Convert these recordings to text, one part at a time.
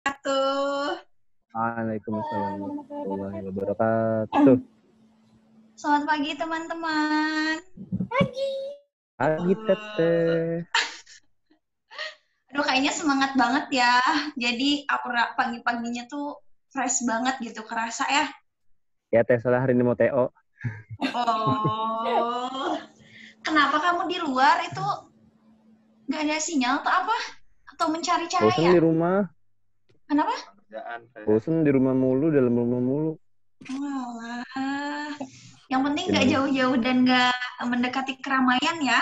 wabarakatuh. Waalaikumsalam warahmatullahi wabarakatuh. Selamat pagi teman-teman. Pagi teteh. Aduh kayaknya semangat banget ya. Jadi aku pagi-paginya tuh fresh banget gitu, kerasa ya. Ya teh salah hari ini mau TO. Oh, kenapa kamu di luar itu gak ada sinyal atau apa? Atau mencari Bosen cahaya? di rumah. Kenapa? Bosen di rumah mulu, dalam rumah mulu. Walah. Yang penting gak Gimana? jauh-jauh dan gak mendekati keramaian ya.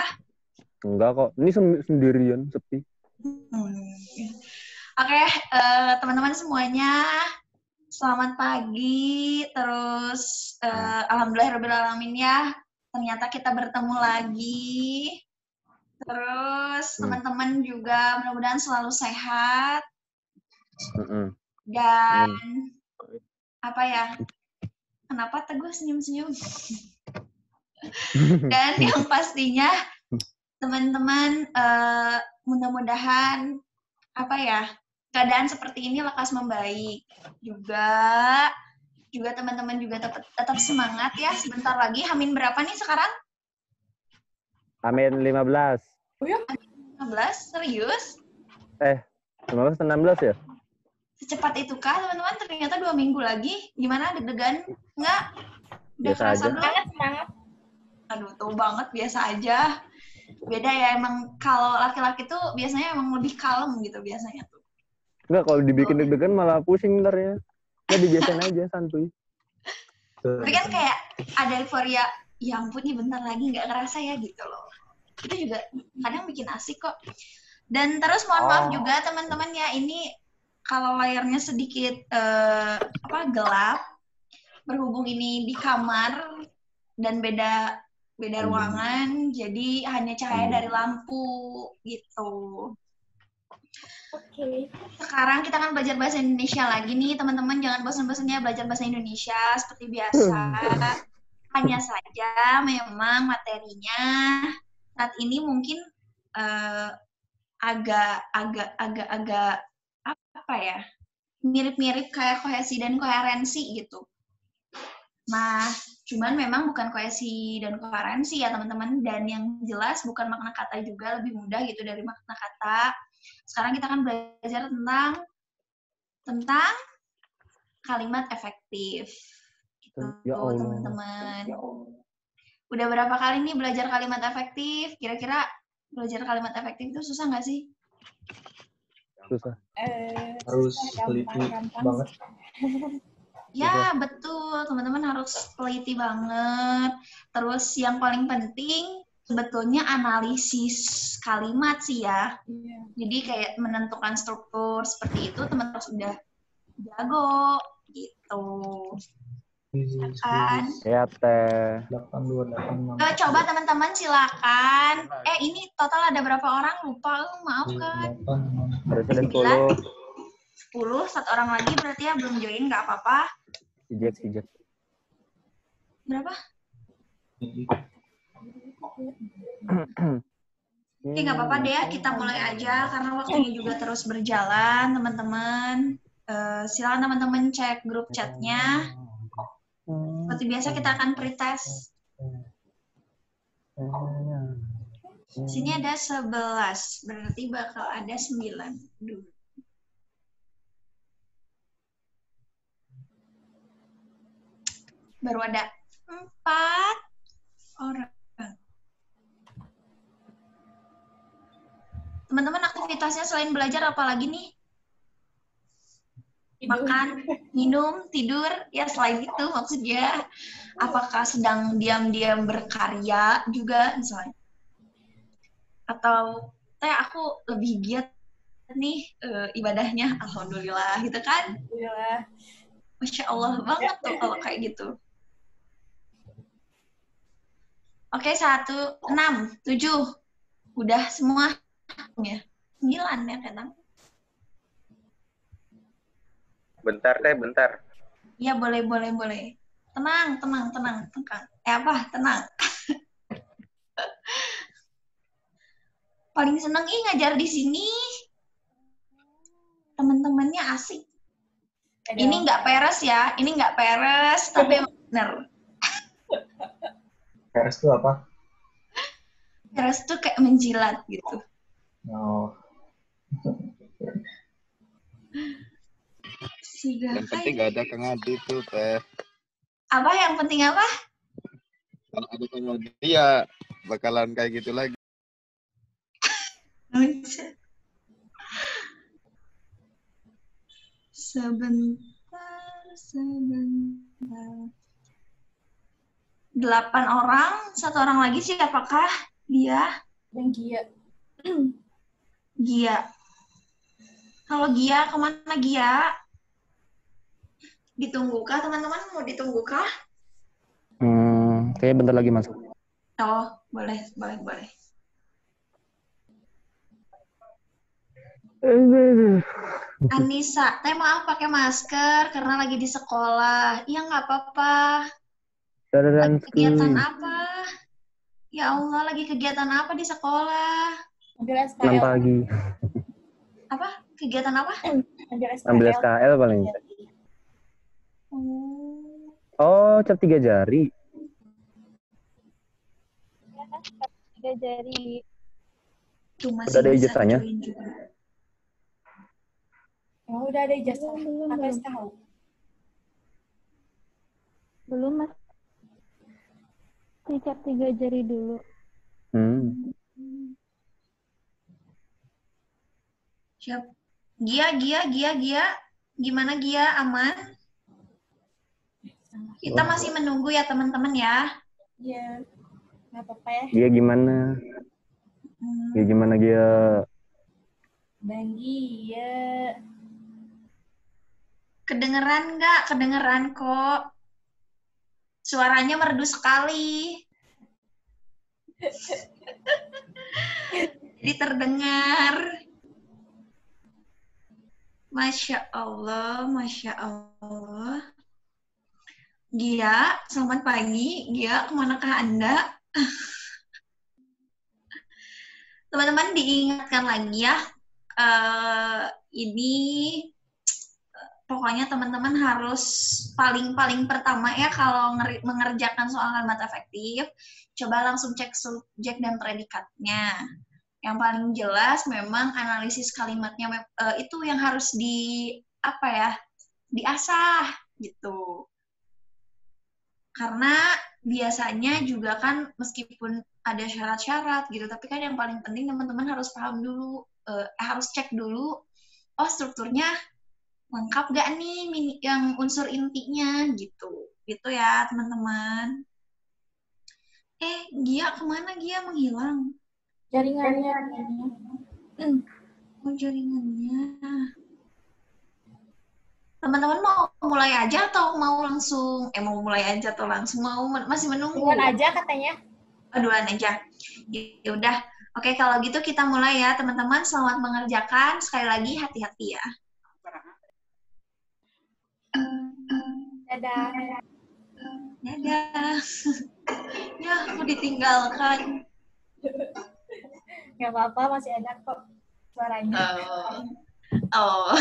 Enggak kok. Ini sendirian, sepi. Oke, teman-teman semuanya, selamat pagi. Terus alhamdulillahirobbilalamin ya. Ternyata kita bertemu lagi. Terus teman-teman juga mudah-mudahan selalu sehat. Dan apa ya? Kenapa Teguh senyum-senyum? Dan yang pastinya teman-teman mudah-mudahan apa ya, keadaan seperti ini lekas membaik. Juga teman-teman juga tetap semangat ya. Sebentar lagi Hamin berapa nih sekarang? Amin 15. Oh ya? 15? Serius? 15 16 ya? Secepat itukah teman-teman? Ternyata 2 minggu lagi. Gimana, deg-degan? Enggak? Udah Biasa kerasa aja. belum? Semangat. Aduh, tuh banget, biasa aja. Beda ya, emang kalau laki-laki tuh biasanya emang lebih kalem gitu biasanya tuh. Enggak, kalau dibikin deg-degan malah pusing ntar ya. Enggak, dibiasain aja, santuy. Tapi kan kayak ada euforia, ya ampun nih bentar lagi nggak kerasa ya gitu loh. Itu juga kadang bikin asik kok. Dan terus mohon maaf juga teman-teman ya, ini kalau layarnya sedikit gelap, berhubung ini di kamar dan beda ruangan, jadi hanya cahaya dari lampu gitu. Oke. Sekarang kita akan belajar bahasa Indonesia lagi nih, teman-teman. Jangan bosan-bosannya belajar bahasa Indonesia seperti biasa. Hanya saja memang materinya saat ini mungkin agak apa ya? Mirip-mirip kayak kohesi dan koherensi gitu. Nah, cuman memang bukan kohesi dan koherensi ya teman-teman, dan yang jelas bukan makna kata juga, lebih mudah gitu dari makna kata. Sekarang kita akan belajar tentang kalimat efektif. Gitu, ya Allah, teman-teman. Udah berapa kali nih belajar kalimat efektif? Kira-kira belajar kalimat efektif itu susah nggak sih? susah. Harus teliti banget. Ya, betul. Teman-teman harus teliti banget. Terus yang paling penting sebetulnya analisis kalimat sih ya. Jadi kayak menentukan struktur seperti itu teman-teman harus udah jago gitu. Silakan. Ya teh. 8286. Coba teman-teman silakan. Ini total ada berapa orang? Lupa, maaf kan. Harusnya ada 10, satu orang lagi berarti ya belum join, nggak apa-apa. Sijek. Berapa? Oke, nggak apa-apa deh ya, kita mulai aja karena waktunya juga terus berjalan, teman-teman. Silakan teman-teman cek grup chatnya. Seperti biasa kita akan pretest. Sini ada 11, berarti bakal ada 9 dulu. Baru ada 4 orang. Teman-teman aktivitasnya selain belajar apa lagi nih? Makan, minum, tidur, ya selain itu maksudnya. Apakah sedang diam-diam berkarya juga misalnya? Atau aku lebih giat nih ibadahnya, alhamdulillah gitu kan? Alhamdulillah. Masya Allah banget tuh kalau kayak gitu. Oke, 1, 6, 7. Udah semua ya. 9 ya kadang. Bentar. Iya, boleh. Tenang. Tenang. Paling seneng ngajar di sini. teman-temannya asik. Ini nggak peres ya, ini nggak peres, tapi emang bener. Peres itu apa? Peres tuh kayak menjilat gitu. Oh, Si Yang penting Gakai. gak ada Kang Adi tuh teh. Apa yang penting apa? Kalau ada Kang Adi ya bakalan kayak gitu lagi. Sebentar. 8 orang, 1 orang lagi siapakah dia? Dan Gia. Gia. Halo Gia, kemana Gia? Ditunggukah teman-teman? Mau ditunggukah? Kayaknya bentar lagi masuk. Oh, boleh, boleh, boleh. Anissa, teh maaf pakai masker karena lagi di sekolah. Iya nggak apa-apa. Lagi kegiatan apa? Ya Allah, lagi kegiatan apa di sekolah? Ambil 6 SKL. pagi. Apa? Kegiatan apa? Ambil SKL paling. Oh, Oh, cap 3 jari. 3 jari. tuh masih Udah ada bisa ijazahnya? join juga. Oh, udah ada ijazah. Belum. Apa tahu? Belum mas. Cap 3 jari dulu. Siap. Gia. Gimana Gia? Aman? Kita masih menunggu ya teman-teman ya. Iya. Nggak apa-apa ya. Dia gimana? Dia gimana dia? Bang Gia. Kedengeran nggak? Kedengeran kok. Suaranya merdu sekali. Jadi terdengar. Masya Allah, Masya Allah. Gia, selamat pagi. Gia, kemanakah Anda? Teman-teman diingatkan lagi ya, ini pokoknya teman-teman harus paling pertama ya kalau mengerjakan soal kalimat efektif, coba langsung cek subjek dan predikatnya. Yang paling jelas memang analisis kalimatnya itu yang harus diasah gitu. Karena biasanya juga kan meskipun ada syarat-syarat gitu, tapi kan yang paling penting teman-teman harus paham dulu, harus cek dulu, oh strukturnya lengkap gak nih yang unsur intinya gitu. Gitu ya teman-teman. Gia kemana Gia menghilang? Jaringannya. Oh jaringannya. Teman-teman mau mulai aja atau mau langsung? Mau mulai aja atau langsung masih menunggu? Duluan aja katanya. Duluan aja. Ya udah. Oke, kalau gitu kita mulai ya, teman-teman. Selamat mengerjakan. Sekali lagi hati-hati ya. Dadah. Dadah. Ya, aku ditinggalkan. Nggak apa-apa, masih ada kok suaranya. Oh.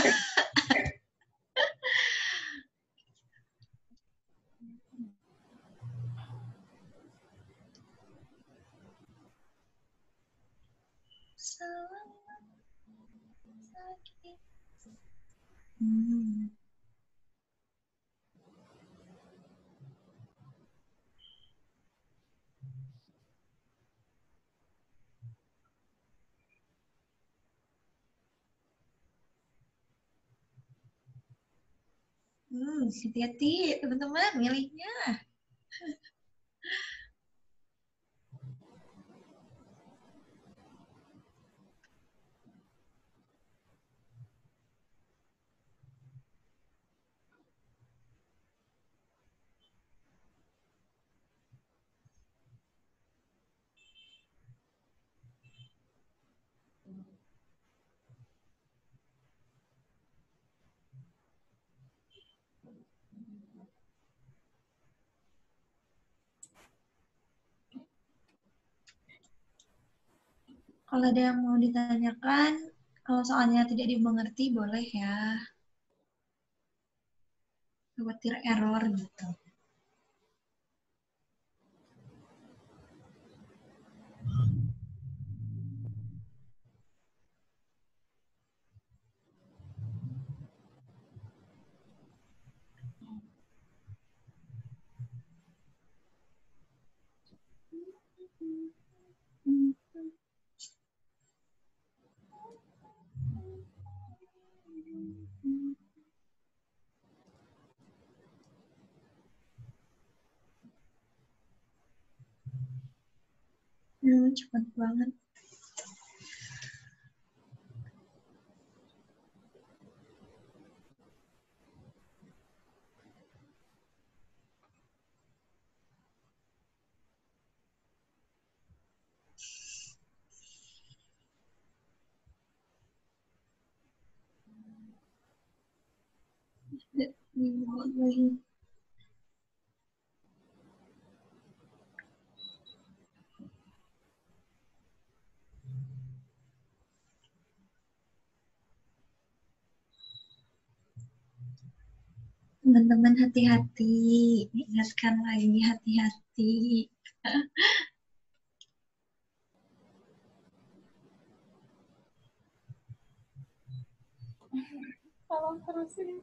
Hati-hati teman-teman milihnya. Kalau ada yang mau ditanyakan, Kalau soalnya tidak dimengerti boleh ya. Khawatir error gitu. Cepat banget. Teman-teman hati-hati, ingatkan lagi hati-hati. Tolong terusin.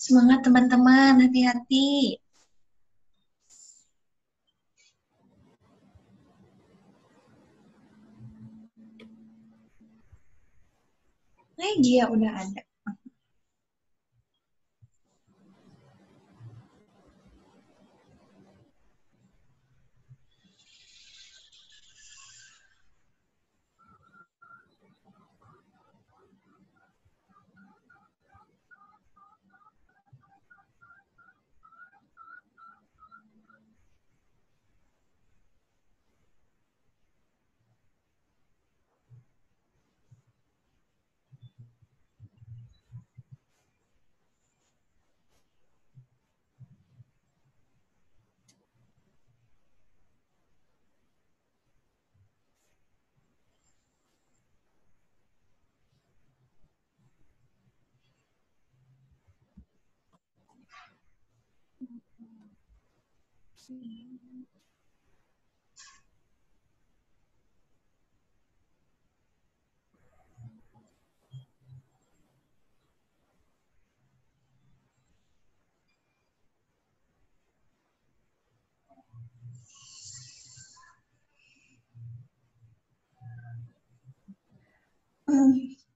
Semangat teman-teman, hati-hati. Dia udah ada.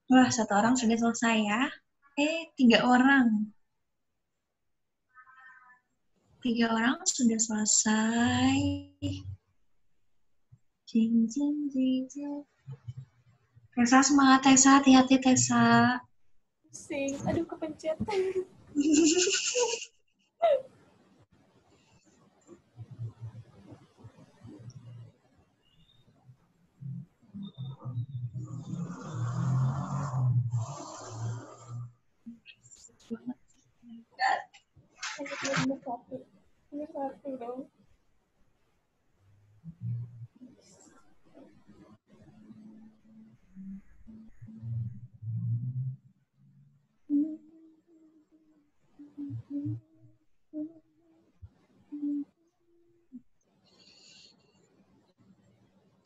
Wah, 1 orang sudah selesai ya. 3 orang. 3 orang sudah selesai. Jing, jing, jing, jing. Tessa, semangat Tessa, hati-hati Tessa. Pusing. Aduh, kepencet. Ini satu dong.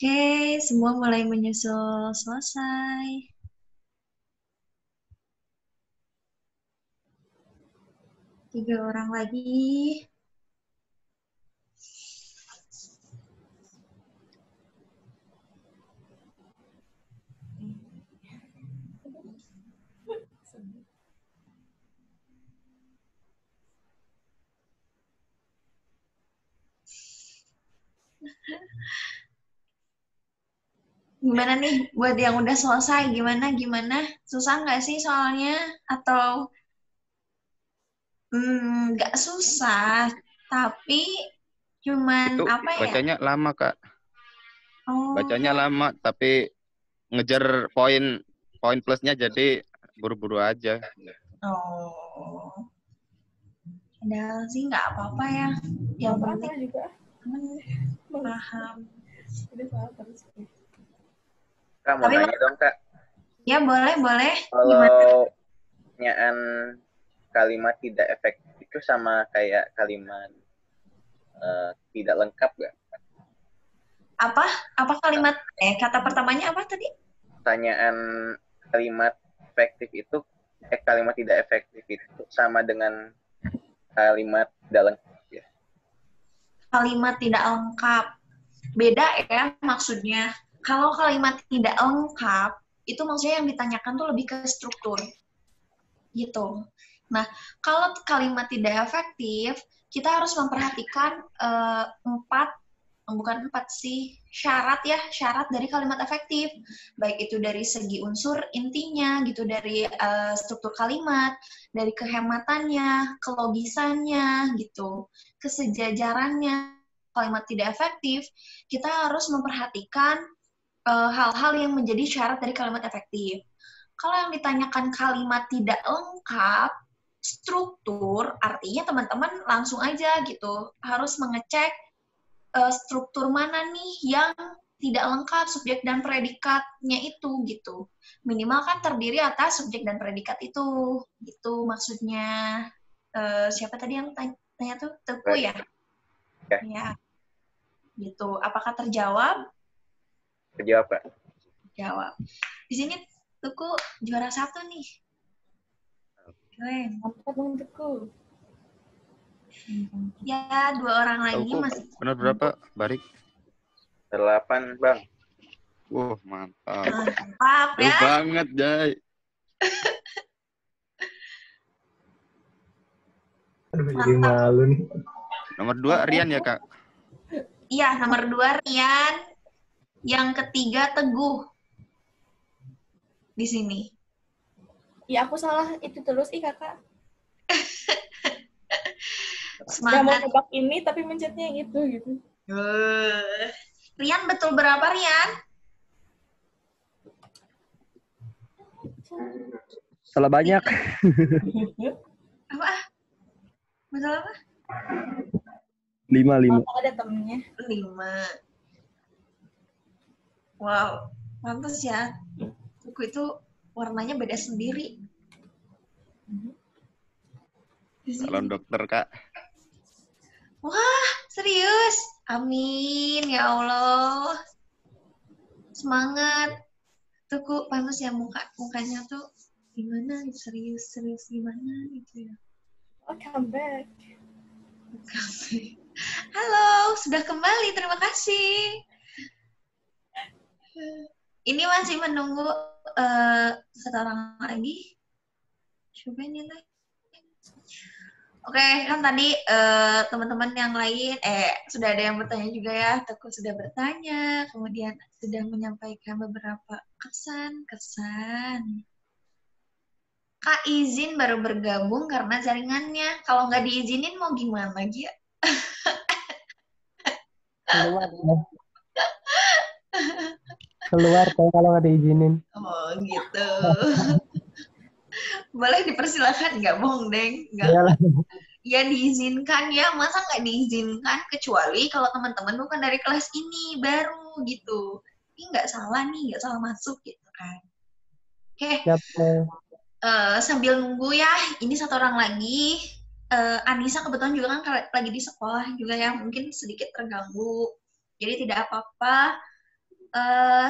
Oke, semua mulai menyusul selesai. Tiga orang lagi. Gimana nih buat yang udah selesai? Gimana? Susah nggak sih soalnya? Atau nggak susah, tapi cuman Itu apa ya? bacanya lama, Kak. Oh, Bacanya lama, tapi ngejar poin plusnya jadi buru-buru aja. oh. Padahal sih nggak apa-apa ya. Yang penting juga. paham. Udah salah terus. Kak, mau Tapi nanya dong, Kak. ya boleh. Gimana? Kalau nyaan kalimat tidak efektif itu sama kayak kalimat tidak lengkap nggak? Apa kalimat? Kata pertamanya apa tadi? Pertanyaan kalimat efektif itu, kalimat tidak efektif itu sama dengan kalimat tidak lengkap ya? Kalimat tidak lengkap. Beda ya maksudnya. Kalau kalimat tidak lengkap, itu maksudnya yang ditanyakan tuh lebih ke struktur. Gitu. Nah, kalau kalimat tidak efektif, kita harus memperhatikan bukan 4 sih, syarat dari kalimat efektif. Baik itu dari segi unsur intinya, gitu, dari struktur kalimat, dari kehematannya, kelogisannya, gitu, kesejajarannya. Kalimat tidak efektif, kita harus memperhatikan hal-hal yang menjadi syarat dari kalimat efektif. Kalau yang ditanyakan kalimat tidak lengkap, struktur, artinya teman-teman langsung aja gitu, harus mengecek struktur mana nih yang tidak lengkap subjek dan predikatnya itu gitu. Minimal kan terdiri atas subjek dan predikat itu, gitu maksudnya. Siapa tadi yang tanya tuh? Teguh ya? Ya. Gitu. Apakah terjawab? Terjawab, Kak. Jawab. Di sini Tuku juara 1 nih. Keren. Mantap dong, Teguh. Ya, 2 orang lagi Tuku, masih. benar berapa, Barik? 8, Bang. Wah, mantap. Mantap Jauh ya. banget, Jay. Aduh, jadi Mantap. malu nih. Nomor 2 Rian ya, Kak? Iya, nomor 2 Rian. Yang ketiga Teguh. Di sini. Ya aku salah itu terus, kakak. Gak mau Semangat. nebak ini, tapi mencetnya yang itu, gitu. Rian, betul berapa, Rian? Salah banyak. Apa? Betul apa? 5. Kalau ada temennya. 5. Wow, pantas ya. Buku itu warnanya beda sendiri. Di sini. Calon dokter, Kak. Wah, serius? Amin, ya Allah. Semangat. Tuh, kok pantas ya mukanya tuh gimana? Serius gimana gitu ya. Welcome back. Halo, sudah kembali. Terima kasih. Ini masih menunggu satu orang lagi. Coba nilai. Oke, kan tadi teman-teman yang lain, sudah ada yang bertanya juga ya. Teguh sudah bertanya, kemudian sudah menyampaikan beberapa kesan. Kak izin baru bergabung karena jaringannya. Kalau nggak diizinin mau gimana, Gia? Keluar kalau nggak diizinin. Oh gitu. Boleh dipersilakan nggak, Bong Deng? Nggak. Iyalah. Ya diizinkan ya, masa nggak diizinkan? Kecuali kalau teman-teman bukan dari kelas ini, baru gitu. Ini nggak salah nih, nggak salah masuk gitu kan. Oke, sambil nunggu ya, ini satu orang lagi. Anissa kebetulan juga kan lagi di sekolah juga ya, mungkin sedikit terganggu. Jadi tidak apa-apa.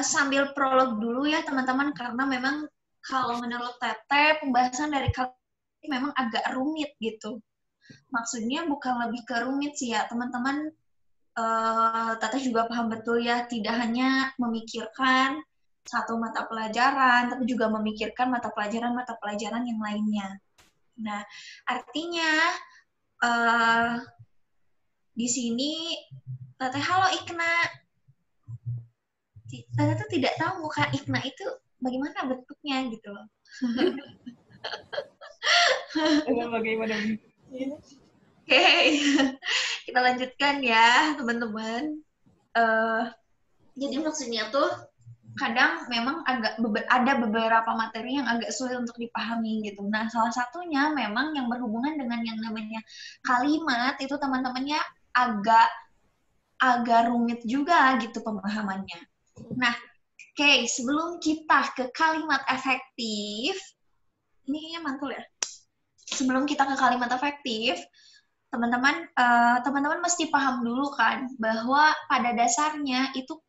Sambil prolog dulu ya teman-teman, karena memang kalau menurut Teteh, pembahasan dari kali ini memang agak rumit gitu. Maksudnya bukan lebih ke rumit sih ya, teman-teman. Teteh juga paham betul ya, tidak hanya memikirkan satu mata pelajaran, tapi juga memikirkan mata pelajaran yang lainnya. Nah, artinya di sini Teteh, halo Ikna. Teteh tuh tidak tahu muka Ikna itu bagaimana bentuknya gitu loh. Bagaimana? Oke, kita lanjutkan ya teman-teman. Jadi maksudnya tuh kadang memang ada beberapa materi yang agak sulit untuk dipahami gitu. Nah, salah satunya memang yang berhubungan dengan yang namanya kalimat itu teman-temannya agak rumit juga gitu pemahamannya. Nah, oke, sebelum kita ke kalimat efektif, ini kayaknya mantul ya. Sebelum kita ke kalimat efektif, teman-teman mesti paham dulu kan bahwa pada dasarnya itu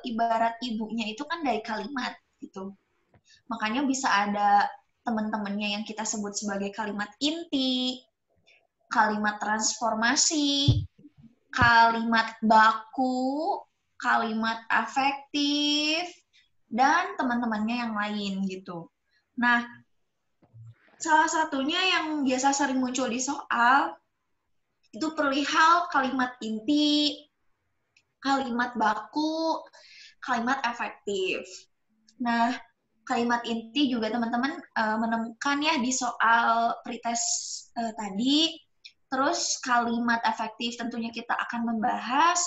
ibarat ibunya itu kan dari kalimat gitu. Makanya bisa ada teman-temannya yang kita sebut sebagai kalimat inti, kalimat transformasi, kalimat baku, kalimat afektif, dan teman-temannya yang lain gitu. Nah, salah satunya yang biasa sering muncul di soal itu perihal kalimat inti, kalimat baku, kalimat efektif. Nah, kalimat inti juga teman-teman menemukan ya di soal pretest tadi. Terus kalimat efektif tentunya kita akan membahas,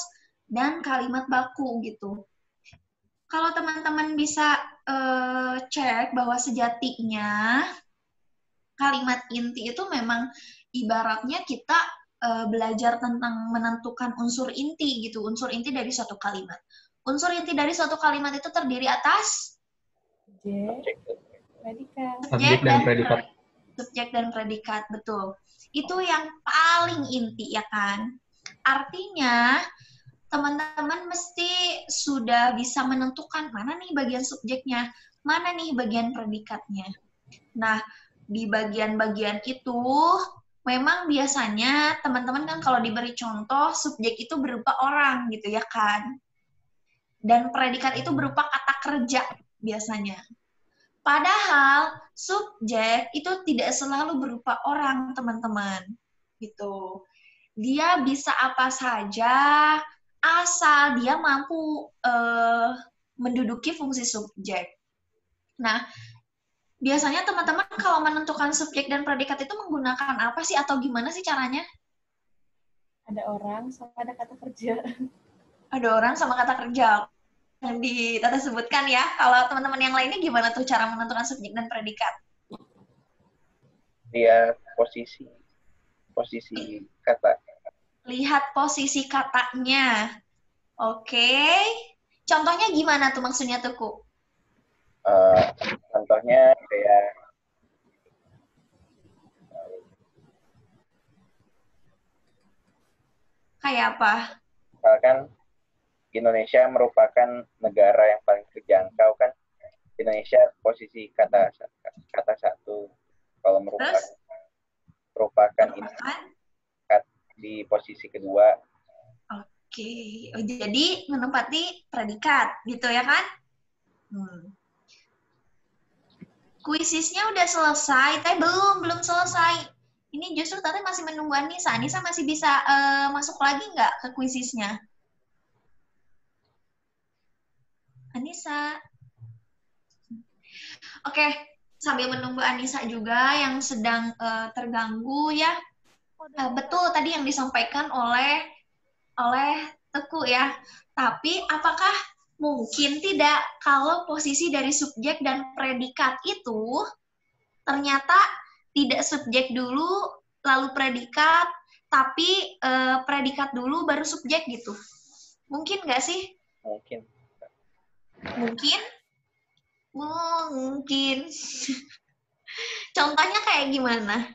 dan kalimat baku gitu. Kalau teman-teman bisa cek bahwa sejatinya kalimat inti itu memang ibaratnya kita belajar tentang menentukan unsur inti gitu, unsur inti dari suatu kalimat. Unsur inti dari suatu kalimat itu terdiri atas subjek dan predikat. Subjek dan predikat, betul. Itu yang paling inti ya kan. Artinya teman-teman mesti sudah bisa menentukan mana nih bagian subjeknya, mana nih bagian predikatnya. Nah, di bagian-bagian itu memang biasanya teman-teman kan kalau diberi contoh, subjek itu berupa orang gitu ya kan. Dan predikat itu berupa kata kerja biasanya. Padahal subjek itu tidak selalu berupa orang, teman-teman. Gitu. Dia bisa apa saja asal dia mampu menduduki fungsi subjek. Nah, biasanya teman-teman kalau menentukan subjek dan predikat itu menggunakan apa sih atau gimana sih caranya? Ada orang sama ada kata kerja. Ada orang sama kata kerja yang Tata sebutkan ya. Kalau teman-teman yang lainnya gimana tuh cara menentukan subjek dan predikat? Dia posisi kata. Lihat posisi katanya. Oke. Contohnya gimana tuh maksudnya tuh, Ku? Contohnya Kayak apa? misalkan Indonesia merupakan negara yang paling terjangkau kan. Indonesia posisi kata satu. Kalau merupakan ini di posisi kedua. Oke. Oh, jadi menempati predikat gitu ya kan? Kuisisnya udah selesai, tapi belum selesai. Ini justru Tata masih menunggu Anissa. Anissa masih bisa masuk lagi nggak ke kuisisnya? Anissa. Oke, sambil menunggu Anissa juga yang sedang terganggu ya. Betul tadi yang disampaikan oleh Teguh ya. Tapi apakah mungkin tidak kalau posisi dari subjek dan predikat itu ternyata tidak subjek dulu, lalu predikat, tapi predikat dulu baru subjek gitu? Mungkin nggak sih? Mungkin. Mungkin. Contohnya kayak gimana?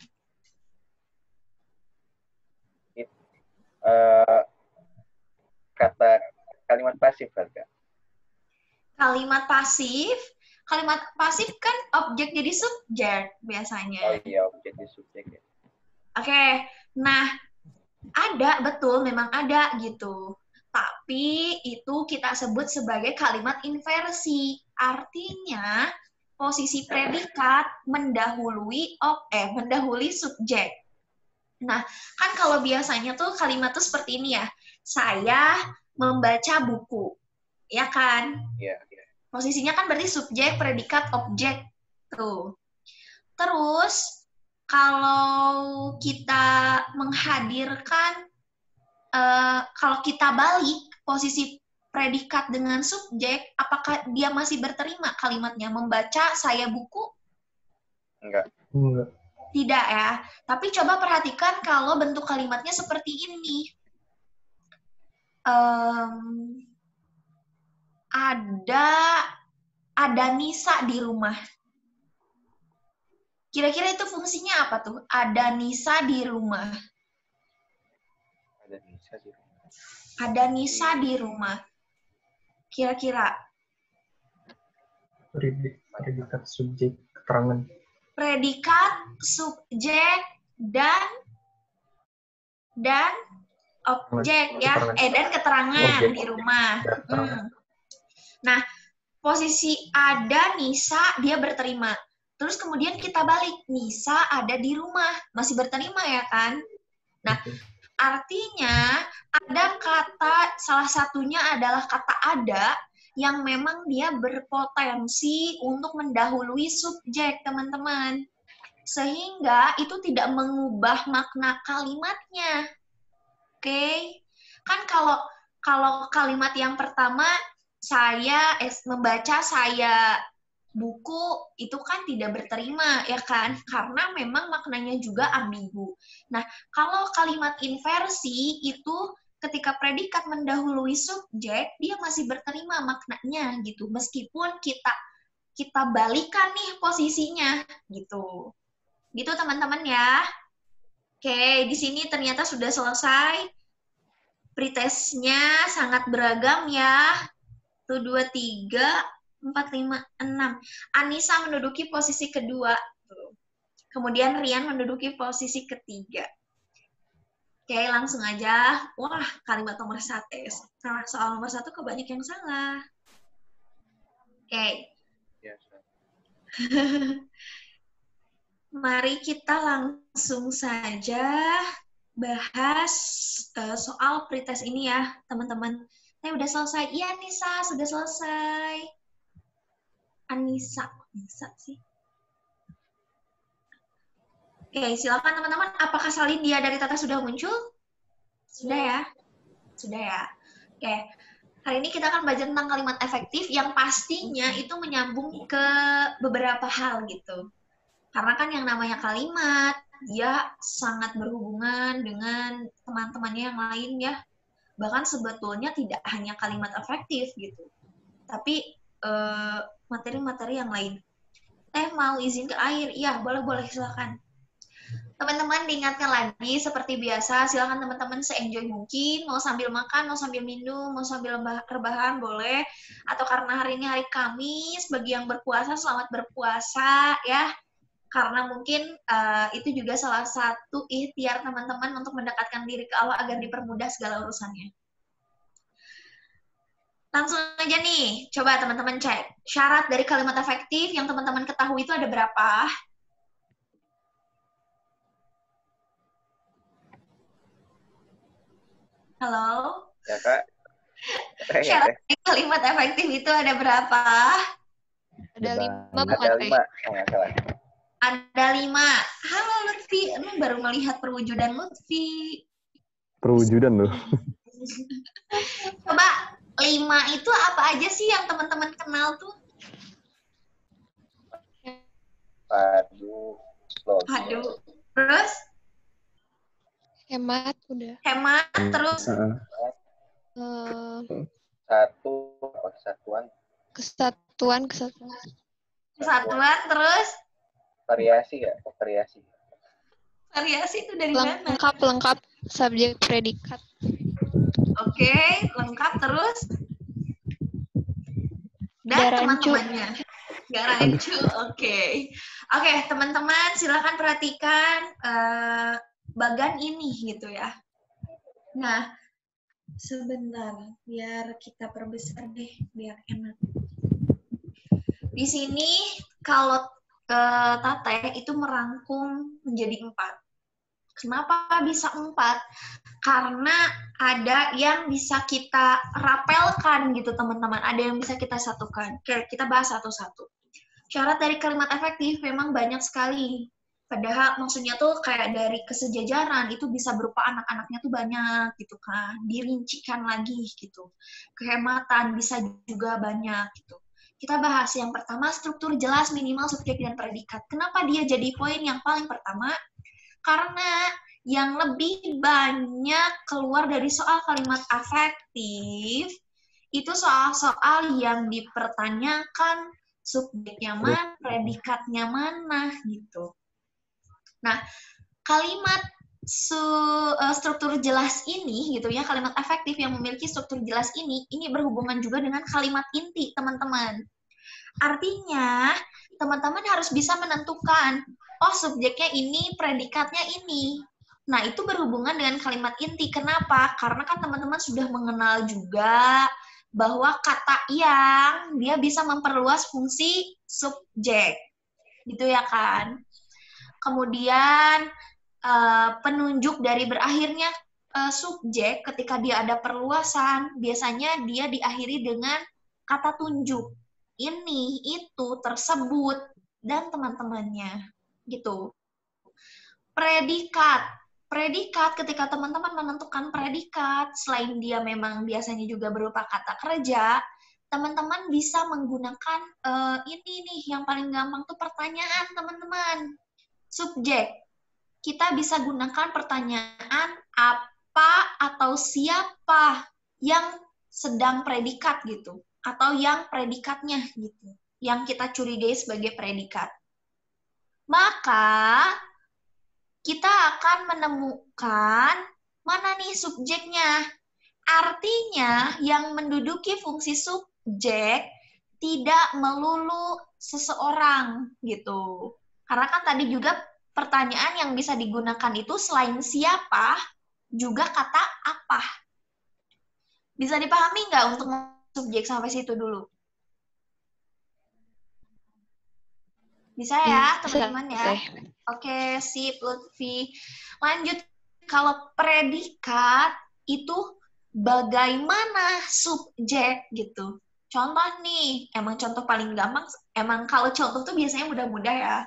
Kalimat pasif kan? Kalimat pasif kan objek jadi subjek biasanya. Oh iya, objek jadi subjek ya. Oke, nah memang ada gitu. Tapi itu kita sebut sebagai kalimat inversi. Artinya posisi predikat mendahului subjek. Nah, kan kalau biasanya tuh kalimat tuh seperti ini ya. Saya membaca buku. Ya kan? Iya. Posisinya kan berarti subjek, predikat, objek. Tuh. Terus, kalau kita menghadirkan, kalau kita balik posisi predikat dengan subjek, apakah dia masih berterima kalimatnya? Membaca saya buku? Enggak. Tidak ya. Tapi coba perhatikan kalau bentuk kalimatnya seperti ini. Ada Nisa di rumah. Kira-kira itu fungsinya apa tuh? Ada Nisa di rumah. Ada Nisa di rumah. Kira-kira. Predikat subjek keterangan. Predikat, subjek, dan objek ya, dan keterangan di rumah. Nah, posisi ada Nisa, dia berterima. Terus kemudian kita balik, Nisa ada di rumah, masih berterima ya kan? Nah, artinya ada kata, salah satunya adalah kata ada, yang memang dia berpotensi untuk mendahului subjek, teman-teman. Sehingga itu tidak mengubah makna kalimatnya. Oke? Kan kalau kalimat yang pertama, saya membaca saya buku, itu kan tidak berterima, ya kan? Karena memang maknanya juga ambigu. Nah, kalau kalimat inversi itu ketika predikat mendahului subjek, dia masih berterima maknanya gitu. Meskipun kita balikan nih posisinya gitu. Gitu teman-teman ya. Oke, di sini ternyata sudah selesai. Pretestnya sangat beragam ya. 1, 2, 3, 4, 5, 6. Anissa menduduki posisi kedua. Kemudian Rian menduduki posisi ketiga. Oke, langsung aja. Wah, kalimat nomor 1. Soal nomor 1 kebanyakan yang salah. Oke. Mari kita langsung saja bahas soal pretest ini ya, teman-teman. Udah selesai. Iya, Nisa, sudah selesai. Anissa sih. Oke, silakan teman-teman. Apakah Salindia dari Tata sudah muncul? Sudah ya? Sudah ya. Oke. Hari ini kita akan belajar tentang kalimat efektif yang pastinya itu menyambung ke beberapa hal gitu. Karena kan yang namanya kalimat, dia sangat berhubungan dengan teman-temannya yang lain ya. Bahkan sebetulnya tidak hanya kalimat efektif gitu. Tapi materi-materi yang lain. Mau izin ke air? Iya, boleh-boleh, silakan. Teman-teman diingatkan lagi, seperti biasa, silakan teman-teman se-enjoy mungkin, mau sambil makan, mau sambil minum, mau sambil rebahan, boleh. Atau karena hari ini hari Kamis, bagi yang berpuasa, selamat berpuasa, ya. Karena mungkin itu juga salah satu ikhtiar teman-teman untuk mendekatkan diri ke Allah agar dipermudah segala urusannya. Langsung aja nih, coba teman-teman cek. Syarat dari kalimat efektif yang teman-teman ketahui itu ada berapa? Halo? Ya, Kak. Syarat dari kalimat efektif itu ada berapa? Ada 5 bukan? Ada 5, nggak salah. Ada 5. Halo Lutfi, lu baru melihat perwujudan Lutfi. Perwujudan loh. Coba 5 itu apa aja sih yang teman-teman kenal tuh? Padu, Aduh. Terus? Hemat udah. Hemat, terus? Kesatuan. Kesatuan, terus? Variasi ya, variasi. Variasi itu dari mana? Lengkap, subjek predikat. Oke, lengkap, terus? Dan teman-temannya. Garancu, oke. Oke, teman-teman silakan perhatikan bagan ini gitu ya. Nah, sebentar, biar kita perbesar deh, biar enak. Di sini kalau Tate itu merangkum menjadi 4. Kenapa bisa 4? Karena ada yang bisa kita rapelkan gitu teman-teman, ada yang bisa kita satukan. Oke, kita bahas satu-satu. Syarat dari kalimat efektif memang banyak sekali. Padahal maksudnya tuh kayak dari kesejajaran itu bisa berupa anak-anaknya tuh banyak gitu kan, dirincikan lagi gitu. Kehematan bisa juga banyak gitu. Kita bahas yang pertama, struktur jelas minimal subjek dan predikat. Kenapa dia jadi poin yang paling pertama? Karena yang lebih banyak keluar dari soal kalimat efektif itu soal-soal yang dipertanyakan subjeknya mana, predikatnya mana gitu. Nah, kalimat struktur jelas ini gitu ya, kalimat efektif yang memiliki struktur jelas ini berhubungan juga dengan kalimat inti, teman-teman. Artinya, teman-teman harus bisa menentukan, oh subjeknya ini, predikatnya ini. Nah, itu berhubungan dengan kalimat inti. Kenapa? Karena kan teman-teman sudah mengenal juga bahwa kata yang dia bisa memperluas fungsi subjek. Gitu ya kan? Kemudian penunjuk dari berakhirnya subjek ketika dia ada perluasan, biasanya dia diakhiri dengan kata tunjuk. Ini, itu, tersebut, dan teman-temannya. Gitu. Predikat. Predikat, ketika teman-teman menentukan predikat, selain dia memang biasanya juga berupa kata kerja, teman-teman bisa menggunakan ini nih, yang paling gampang tuh pertanyaan, teman-teman. Subjek. Kita bisa gunakan pertanyaan apa atau siapa yang sedang predikat gitu, atau yang predikatnya gitu, yang kita curigai sebagai predikat. Maka kita akan menemukan mana nih subjeknya. Artinya yang menduduki fungsi subjek tidak melulu seseorang gitu. Karena kan tadi juga pertanyaan yang bisa digunakan itu selain siapa, juga kata apa. Bisa dipahami nggak untuk subjek sampai situ dulu? Bisa ya, Bisa, teman-teman ya? Teh. Oke, sip, Lutfi. Lanjut, kalau predikat itu bagaimana subjek gitu. Contoh nih, emang contoh paling gampang, emang kalau contoh tuh biasanya mudah-mudah ya.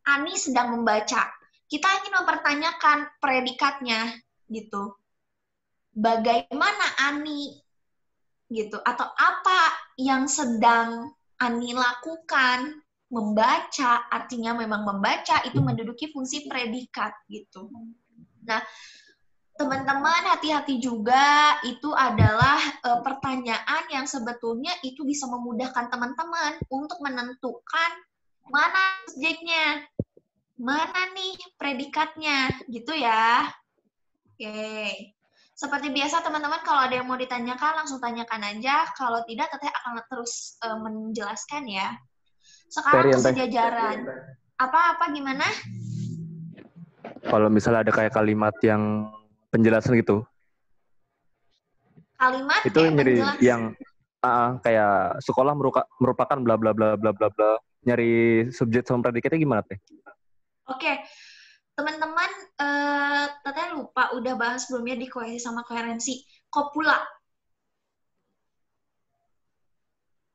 Ani sedang membaca. Kita ingin mempertanyakan predikatnya gitu. Bagaimana Ani gitu, atau apa yang sedang Ani lakukan. Membaca, artinya memang membaca, itu menduduki fungsi predikat gitu. Nah, teman-teman hati-hati juga, itu adalah pertanyaan yang sebetulnya itu bisa memudahkan teman-teman untuk menentukan mana subjeknya, mana nih predikatnya, gitu ya. Oke. Seperti biasa teman-teman, kalau ada yang mau ditanyakan, langsung tanyakan aja. Kalau tidak, Teteh akan terus menjelaskan ya. Sekarang Terian, Teh. kesejajaran. Apa gimana? Kalau misalnya ada kayak kalimat yang penjelasan gitu, Kalimat itu kayak nyari penjelas. yang kayak sekolah merupakan bla bla bla bla bla bla. Nyari subjek sama predikatnya gimana, Teh? Oke. Teman-teman, Teteh lupa udah bahas sebelumnya di kohesi sama koherensi. Kopula.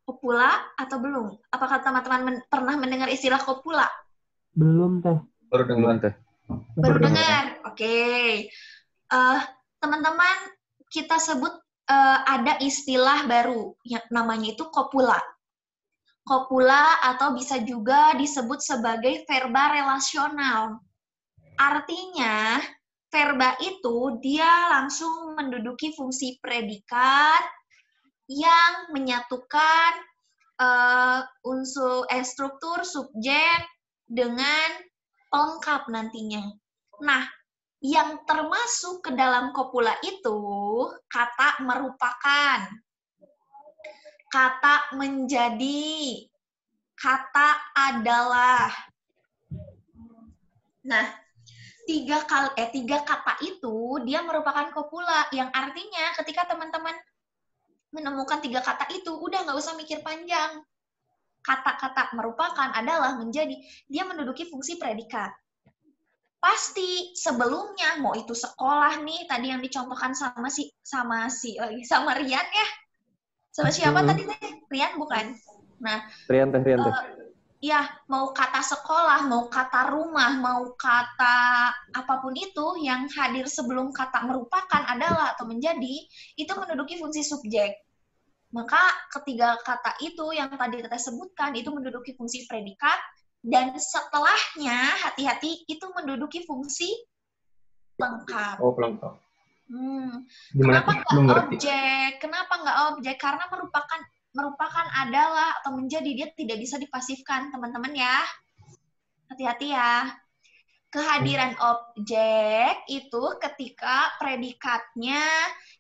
Kopula atau belum? Apakah teman-teman pernah mendengar istilah kopula? Belum, Teh. Baru Belum, dengar. Teh. Baru dengar? Oke. Teman-teman, kita sebut ada istilah baru yang namanya itu kopula. Kopula atau bisa juga disebut sebagai verba relasional. Artinya, verba itu dia langsung menduduki fungsi predikat yang menyatukan unsur struktur subjek dengan pelengkap nantinya. Nah, yang termasuk ke dalam kopula itu kata merupakan, kata menjadi, kata adalah. Nah, tiga kata itu dia merupakan kopula, yang artinya ketika teman-teman menemukan tiga kata itu, udah nggak usah mikir panjang. Kata-kata merupakan, adalah, menjadi, dia menduduki fungsi predikat. Pasti sebelumnya, mau itu sekolah nih, tadi yang dicontohkan sama Rian ya. Sama siapa tadi? Rian bukan? Nah, Rian, Teh. ya, mau kata sekolah, mau kata rumah, mau kata apapun itu yang hadir sebelum kata merupakan, adalah, atau menjadi, itu menduduki fungsi subjek. Maka ketiga kata itu yang tadi kita sebutkan, itu menduduki fungsi predikat, dan setelahnya, hati-hati, itu menduduki fungsi pelengkap. Oh, pelengkap. Kenapa nggak objek? Kenapa nggak objek? Karena merupakan adalah atau menjadi, dia tidak bisa dipasifkan, teman-teman ya. Hati-hati ya. Kehadiran objek itu ketika predikatnya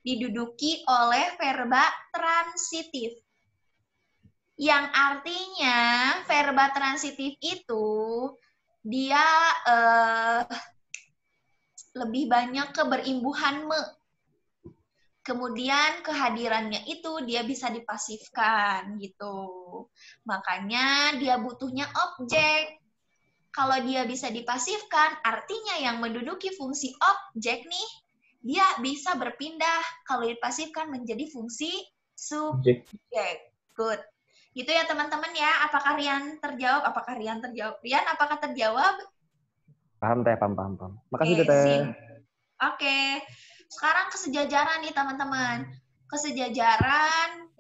diduduki oleh verba transitif. Yang artinya verba transitif itu dia lebih banyak ke berimbuhan me. Kemudian kehadirannya itu dia bisa dipasifkan gitu. Makanya dia butuhnya objek. Kalau dia bisa dipasifkan, artinya yang menduduki fungsi objek nih, dia bisa berpindah kalau dipasifkan menjadi fungsi subjek. Good. Gitu ya teman-teman ya. Apakah Rian terjawab? Rian, apakah terjawab? Paham, Teh. Paham. Makasih, Oke, Teh. Oke. Sekarang kesejajaran nih teman-teman. Kesejajaran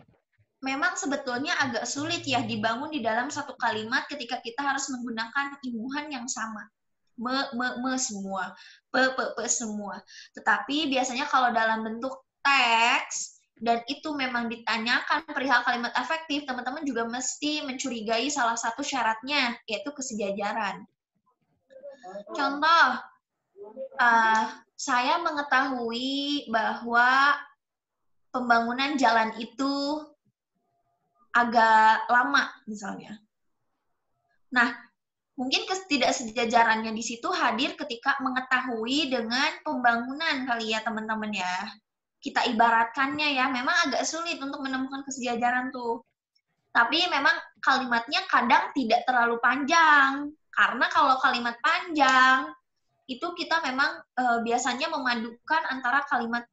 memang sebetulnya agak sulit ya dibangun di dalam satu kalimat ketika kita harus menggunakan imbuhan yang sama. Me semua. Pe semua. Tetapi biasanya kalau dalam bentuk teks, dan itu memang ditanyakan perihal kalimat efektif, teman-teman juga mesti mencurigai salah satu syaratnya, yaitu kesejajaran. Contoh, saya mengetahui bahwa pembangunan jalan itu agak lama misalnya. Nah, mungkin ketidaksejajarannya di situ hadir ketika mengetahui dengan pembangunan kali ya teman-teman ya. Kita ibaratkannya ya, memang agak sulit untuk menemukan kesejajaran tuh. Tapi memang kalimatnya kadang tidak terlalu panjang. Karena kalau kalimat panjang, itu kita memang biasanya memadukan antara kalimat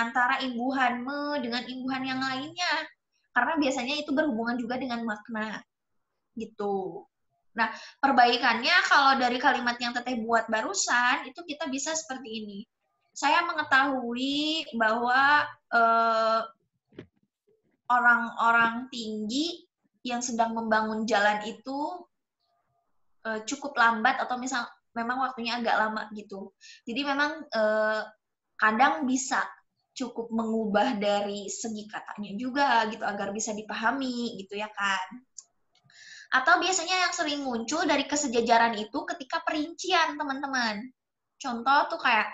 antara imbuhan me dengan imbuhan yang lainnya. Karena biasanya itu berhubungan juga dengan makna. Gitu. Nah, perbaikannya kalau dari kalimat yang Teteh buat barusan, itu kita bisa seperti ini. Saya mengetahui bahwa orang-orang tinggi yang sedang membangun jalan itu cukup lambat atau misal memang waktunya agak lama gitu. Jadi memang kadang bisa cukup mengubah dari segi katanya juga gitu agar bisa dipahami gitu ya kan. Atau biasanya yang sering muncul dari kesejajaran itu ketika perincian teman-teman. Contoh tuh kayak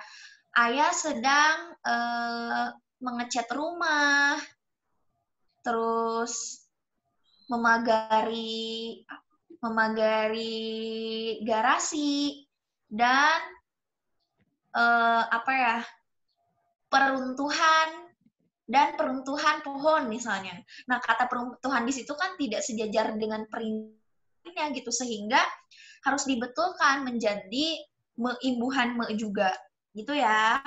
ayah sedang mengecat rumah, terus memagari garasi dan peruntuhan pohon misalnya. Nah, kata peruntuhan di situ kan tidak sejajar dengan perinciannya gitu sehingga harus dibetulkan menjadi imbuhan juga. Gitu ya.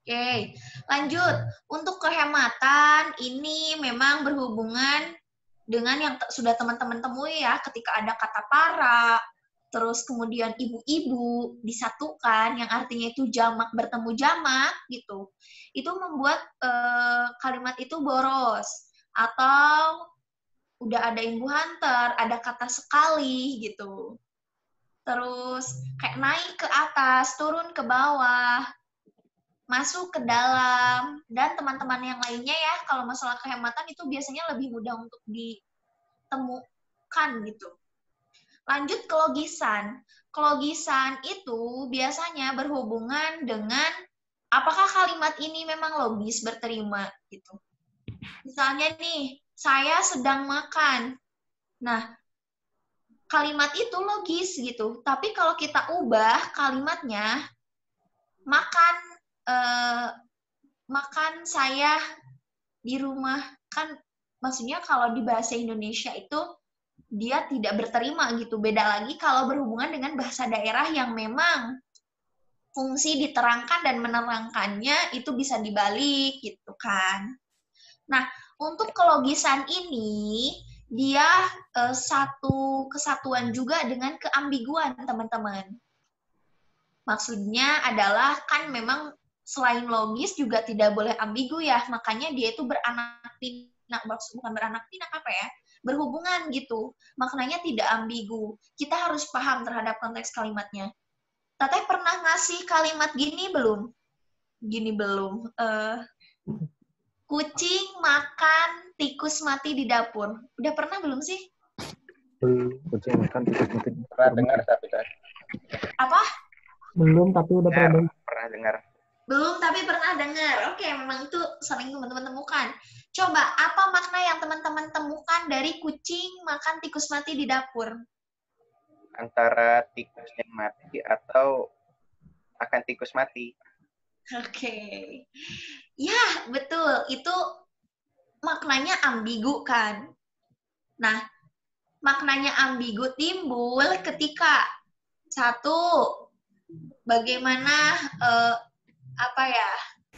Oke, lanjut. Untuk kehematan ini memang berhubungan dengan yang sudah teman-teman temui ya, ketika ada kata para, terus kemudian ibu-ibu disatukan, yang artinya itu jamak bertemu jamak, gitu. Itu membuat kalimat itu boros. Atau udah ada imbuhan ada kata sekali, gitu. Terus kayak naik ke atas, turun ke bawah, masuk ke dalam, dan teman-teman yang lainnya ya, kalau masalah kehematan itu biasanya lebih mudah untuk ditemukan gitu. Lanjut ke logisan. Logisan itu biasanya berhubungan dengan apakah kalimat ini memang logis berterima gitu. Misalnya nih, saya sedang makan. Nah, kalimat itu logis gitu, tapi kalau kita ubah kalimatnya, makan saya di rumah, kan maksudnya kalau di bahasa Indonesia itu dia tidak berterima gitu. Beda lagi kalau berhubungan dengan bahasa daerah yang memang fungsi diterangkan dan menerangkannya itu bisa dibalik gitu kan. Nah, untuk kelogisan ini dia satu kesatuan juga dengan keambiguan teman-teman. Maksudnya adalah kan memang selain logis juga tidak boleh ambigu ya, makanya dia itu beranak pinak, bukan beranak pinak berhubungan gitu, maknanya tidak ambigu. Kita harus paham terhadap konteks kalimatnya. Teteh pernah ngasih kalimat gini belum? Kucing makan tikus mati di dapur. Udah pernah belum sih? Kucing makan tikus mati. Pernah dengar tapi kan. Apa? Belum, tapi udah Pernah dengar. Belum, tapi pernah dengar. Oke, memang itu sering teman-teman temukan. Coba, apa makna yang teman-teman temukan dari kucing makan tikus mati di dapur? Antara tikusnya mati atau akan tikus mati. Oke. Ya, betul. Itu maknanya ambigu kan? Nah, maknanya ambigu timbul ketika satu, bagaimana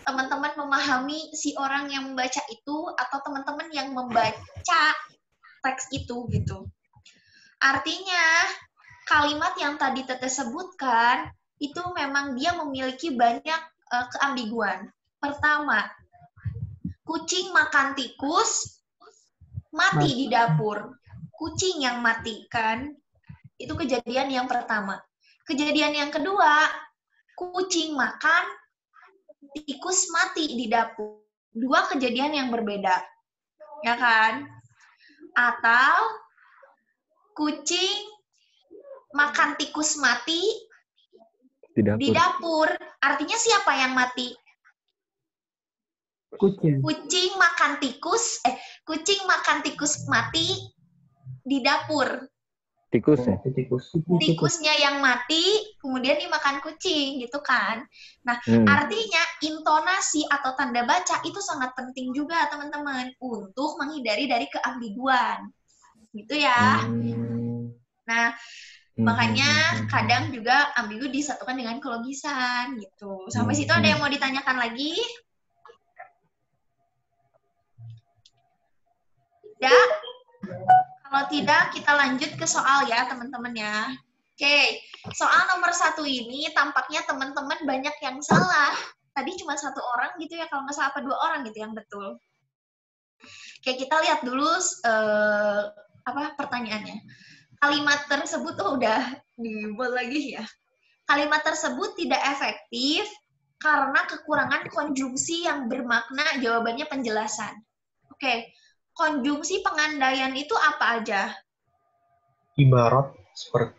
teman-teman memahami si orang yang membaca itu atau teman-teman yang membaca teks itu gitu. Artinya kalimat yang tadi Teteh sebutkan itu memang dia memiliki banyak keambiguan. Pertama, kucing makan tikus mati di dapur. Kucing yang mati kan? Itu kejadian yang pertama. Kejadian yang kedua, kucing makan, tikus mati di dapur. Dua kejadian yang berbeda. Ya kan? Atau kucing makan tikus mati di dapur. Artinya siapa yang mati? Kucing makan tikus mati di dapur. Tikus ya? Tikus. Tikusnya yang mati, kemudian dimakan kucing, gitu kan. Nah, Hmm. artinya intonasi atau tanda baca itu sangat penting juga, teman-teman, untuk menghindari dari keambiguan. Gitu ya. Nah, makanya kadang juga ambigu disatukan dengan kelogisan, gitu. Sampai situ ada yang mau ditanyakan lagi? Tidak? Kalau tidak, kita lanjut ke soal ya, teman-teman ya. Oke, soal nomor 1 ini tampaknya teman-teman banyak yang salah. Tadi cuma 1 orang gitu ya, kalau nggak salah apa 2 orang gitu yang betul. Oke, kita lihat dulu pertanyaannya. Kalimat tersebut udah dibuat lagi ya. Kalimat tersebut tidak efektif karena kekurangan konjungsi yang bermakna jawabannya penjelasan. Oke, konjungsi pengandaian itu apa aja? Ibarat seperti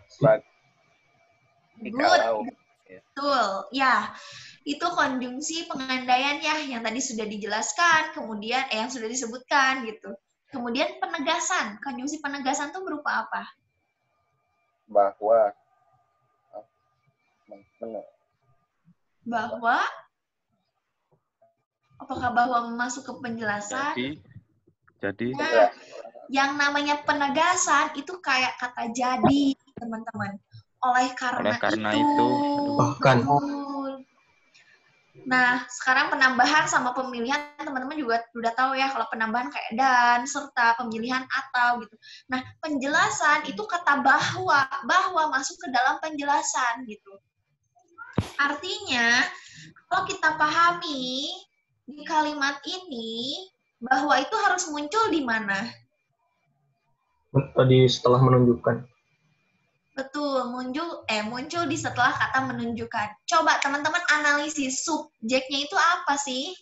Kalau Betul, ya. Itu konjungsi pengandaian ya, yang tadi sudah dijelaskan, kemudian yang sudah disebutkan gitu. Kemudian penegasan, konjungsi penegasan itu berupa apa? bahwa Apakah bahwa masuk ke penjelasan? Jadi Nah, yang namanya penegasan itu kayak kata jadi, teman-teman. Oleh karena itu. bahkan. Betul. Nah, sekarang penambahan sama pemilihan teman-teman juga udah tahu ya, kalau penambahan kayak dan, serta, pemilihan atau gitu. Nah, penjelasan itu kata bahwa masuk ke dalam penjelasan gitu. Artinya, kalau kita pahami di kalimat ini, bahwa itu harus muncul di mana? Tadi setelah menunjukkan. Betul, muncul di setelah kata menunjukkan. Coba teman-teman analisis, subjeknya itu apa sih?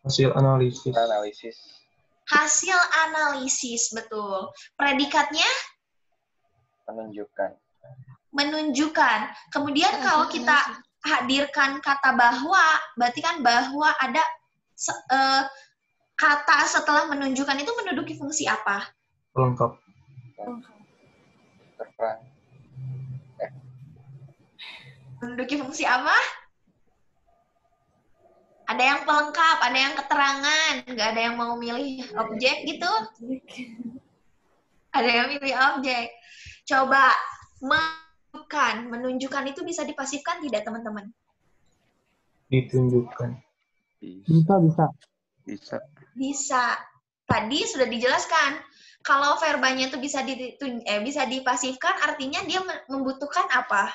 Hasil analisis. Hasil analisis, betul. Predikatnya? Menunjukkan. Kemudian kalau kita hadirkan kata bahwa, berarti kan bahwa ada kata setelah menunjukkan itu menduduki fungsi apa? Pelengkap. Menduduki fungsi apa? Ada yang pelengkap, ada yang keterangan, nggak ada yang mau milih objek gitu? Ada yang milih objek. Coba menunjukkan itu bisa dipasifkan tidak, teman-teman? Ditunjukkan. Bisa. Tadi sudah dijelaskan. Kalau verbanya itu bisa dipasifkan, artinya dia membutuhkan apa?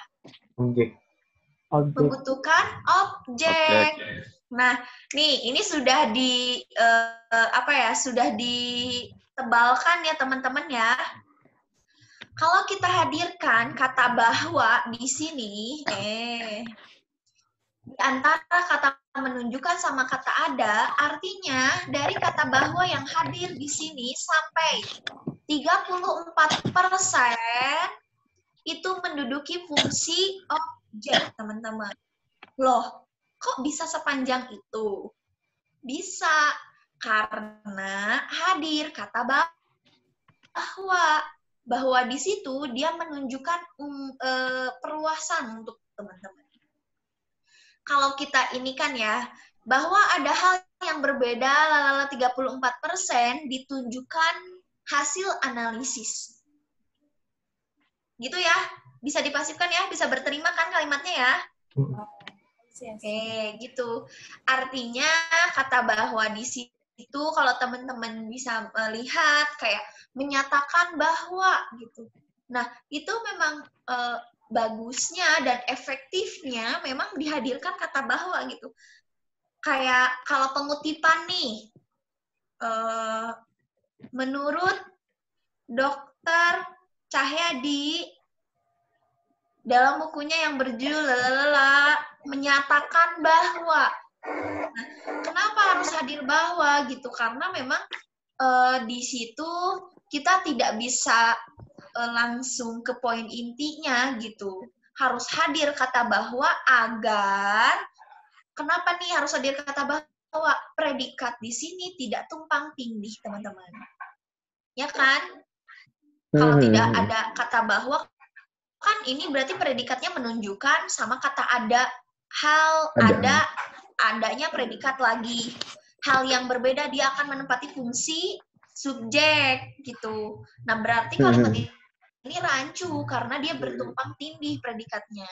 Objek. Membutuhkan objek. Nah, nih ini sudah sudah ditebalkan ya teman-teman ya. Kalau kita hadirkan kata bahwa di sini, di antara kata menunjukkan sama kata ada, artinya dari kata bahwa yang hadir di sini sampai 34% itu menduduki fungsi objek, teman-teman. Loh, kok bisa sepanjang itu? Bisa, karena hadir kata bahwa di situ dia menunjukkan perluasan untuk teman-teman. Kalau kita ini kan ya, bahwa ada hal yang berbeda, 34% ditunjukkan hasil analisis. Gitu ya, bisa dipasifkan ya, bisa berterima kan kalimatnya ya? Gitu. Artinya kata bahwa di situ kalau teman-teman bisa melihat kayak menyatakan bahwa gitu. Nah, itu memang bagusnya dan efektifnya memang dihadirkan kata bahwa gitu. Kayak kalau pengutipan nih, menurut Dr. Cahyadi dalam bukunya yang berjudul menyatakan bahwa. Nah, kenapa harus hadir bahwa gitu? Karena memang di situ kita tidak bisa langsung ke poin intinya gitu. Harus hadir kata bahwa agar kenapa nih harus hadir kata bahwa? Predikat di sini tidak tumpang tindih, teman-teman. Ya kan? Kalau tidak ada kata bahwa, kan ini berarti predikatnya menunjukkan sama kata ada. Adanya predikat lagi. Hal yang berbeda dia akan menempati fungsi subjek gitu. Nah, berarti kalimat ini rancu karena dia bertumpang tindih predikatnya.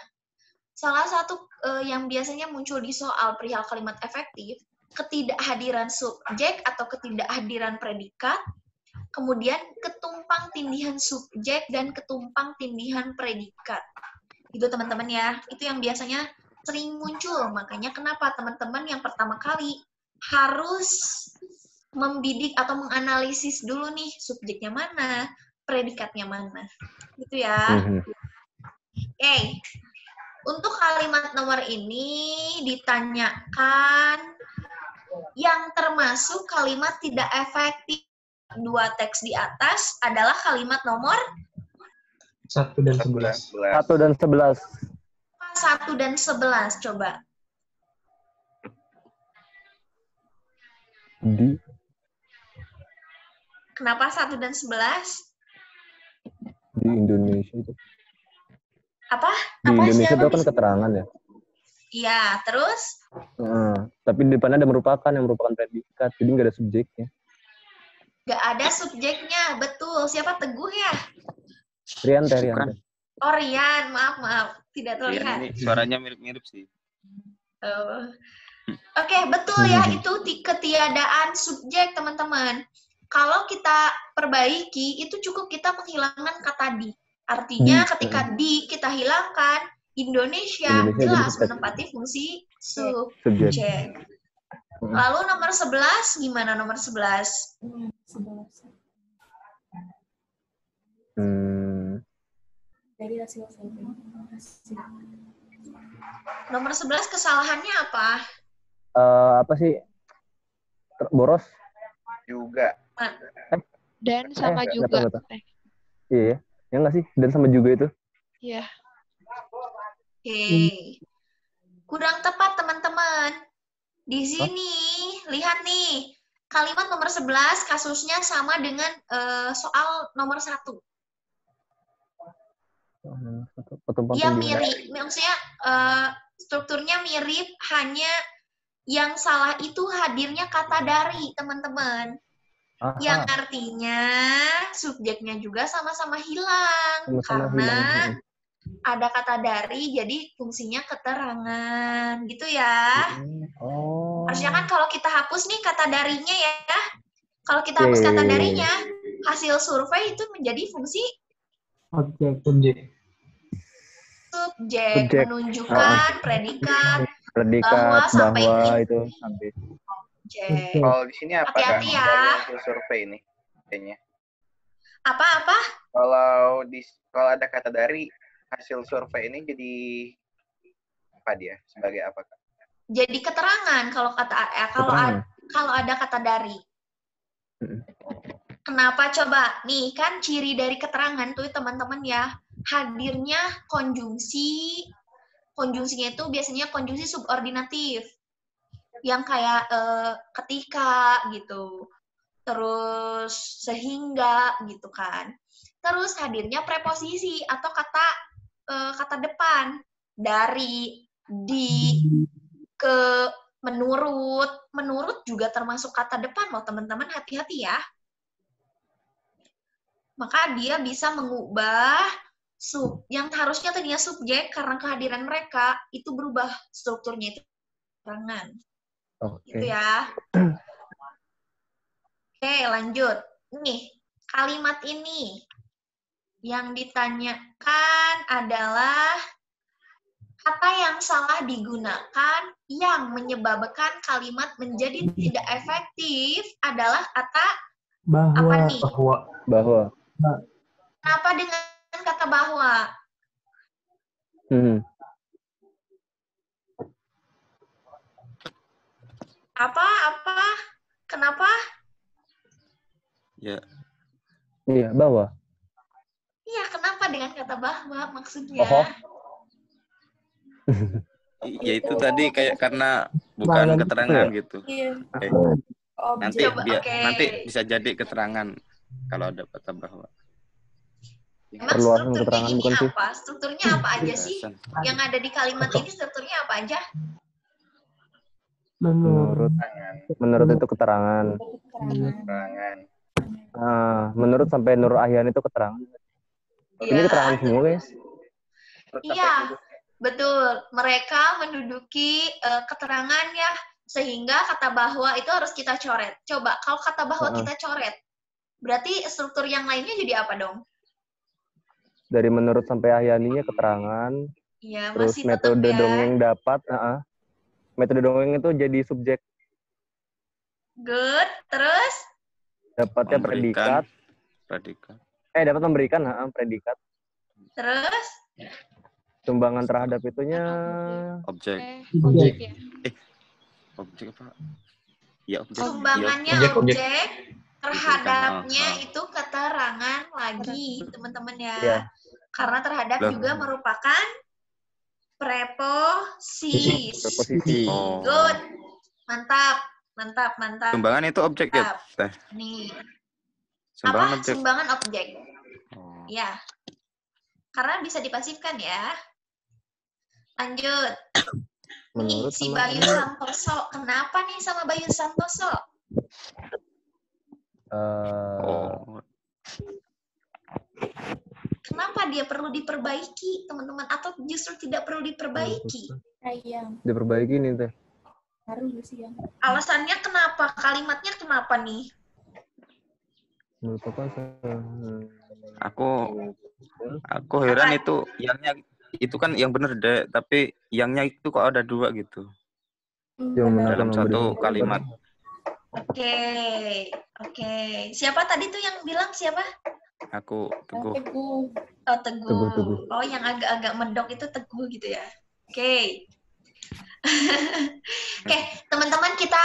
Salah satu yang biasanya muncul di soal perihal kalimat efektif, ketidakhadiran subjek atau ketidakhadiran predikat, kemudian ketumpang tindihan subjek dan ketumpang tindihan predikat. Itu teman-teman ya, itu yang biasanya sering muncul. Makanya kenapa teman-teman yang pertama kali harus membidik atau menganalisis dulu nih subjeknya mana, predikatnya mana. Gitu ya. Oke. Untuk kalimat nomor ini ditanyakan yang termasuk kalimat tidak efektif. Dua teks di atas adalah kalimat nomor 1 dan 11. 1 dan 11. 1 dan 11, coba. Kenapa 1 dan 11? Di Indonesia itu. Apa? Di Indonesia itu kan keterangan ya. Iya, terus? Tapi di depannya ada merupakan yang merupakan predikat, jadi nggak ada subjeknya. Nggak ada subjeknya, betul. Siapa Teguh ya? Rian. Oh, Rian, maaf. Tidak terlihat. Ini suaranya mirip-mirip sih. Oke, betul ya, itu ketiadaan subjek, teman-teman. Kalau kita perbaiki, itu cukup kita menghilangkan kata di. Artinya ketika di kita hilangkan, Indonesia jelas menempati fungsi subjek. Lalu nomor 11, gimana nomor 11? Dari hasil survei. Nomor 11 kesalahannya apa? Apa sih? Boros? Juga. Dan sama juga. Nggak tahu. Iya, ya nggak sih? Dan sama juga itu. Iya. Oke. Kurang tepat, teman-teman. Di sini, lihat nih. Kalimat nomor 11 kasusnya sama dengan soal nomor 1. Dia mirip, maksudnya strukturnya mirip, hanya yang salah itu hadirnya kata dari, teman-teman. Yang artinya subjeknya juga sama-sama hilang. Karena ada kata dari, jadi fungsinya keterangan. Gitu ya. Harusnya kan kalau kita hapus nih kata darinya ya. Kalau kita hapus kata darinya, hasil survei itu menjadi fungsi subjek menunjukkan predikat bahwa sampai itu sampai. Kalau di sini apa kan? Hati-hati ya. Hasil survei nih kayaknya. Apa? Kalau ada kata dari, hasil survei ini jadi apa dia? Sebagai apa, Kak? Jadi keterangan kalau kalau ada kata dari. Kenapa coba? Nih kan ciri dari keterangan tuh teman-teman ya, hadirnya konjungsi. Konjungsinya itu biasanya konjungsi subordinatif. Yang kayak ketika gitu. Terus sehingga gitu kan. Terus hadirnya preposisi atau kata depan. Dari, di, ke, menurut juga termasuk kata depan loh teman-teman, hati-hati ya. Maka dia bisa mengubah yang harusnya tadinya subjek karena kehadiran mereka itu berubah strukturnya itu keterangan. Gitu ya. Oke, lanjut. Nih, kalimat ini yang ditanyakan adalah kata yang salah digunakan yang menyebabkan kalimat menjadi tidak efektif adalah kata apa nih? Bahwa. Kenapa dengan kata bahwa? Apa? Kenapa? Ya. Iya, bahwa. Iya, kenapa dengan kata bahwa maksudnya? Ya itu tadi kayak karena bukan keterangan gitu. Iya. Nanti bisa jadi keterangan kalau ada kata bahwa. Emang Perluasan strukturnya keterangan ini bukan sih? apa? Strukturnya apa aja sih? Penjelasan. Yang ada di kalimat ini strukturnya apa aja? Menurut itu keterangan. Keterangan. Menurut sampai Nur Ahyan itu keterangan. Ini keterangan semua guys. Iya, betul. Mereka menduduki keterangan ya, sehingga kata bahwa itu harus kita coret. Coba, kalau kata bahwa kita coret, berarti struktur yang lainnya jadi apa dong? Dari menurut sampai Ahyaninya keterangan. Iya, Terus masih tetap metode ya. dongeng dapat. Metode dongeng itu jadi subjek. Good. Terus? Dapatnya predikat. Dapat memberikan predikat. Terus? Sumbangan terhadap itunya Objek. Objek ya. Objek apa? Ya, objek. Sumbangannya Objek. objek, terhadapnya itu keterangan lagi, teman-teman ya. Iya. Karena terhadap Loh. juga merupakan preposisi. preposisi. Oh. Good. Mantap. Mantap, mantap. Sumbangan itu objek ya, Teh? Nih. Sumbangan Apa? objek. Sumbangan objek. Oh. Ya. Karena bisa dipasifkan ya. Lanjut. Nih, Menurut si sama Bayu Santoso. Kenapa nih sama Bayu Santoso? Oh. Kenapa dia perlu diperbaiki, teman-teman? Atau justru tidak perlu diperbaiki? Sayang. diperbaiki nih Teh. Harus sih yang. Alasannya kenapa? Kalimatnya kenapa nih? Menurut apa? Aku heran itu yangnya itu kan yang bener deh, tapi yangnya itu kok ada dua gitu Yang benar dalam satu kalimat. Oke. Siapa tadi tuh yang bilang siapa? Aku Teguh. Teguh. Oh, Teguh. Teguh. Oh, yang agak-agak medok itu Teguh gitu ya. Oke. Oke, teman-teman kita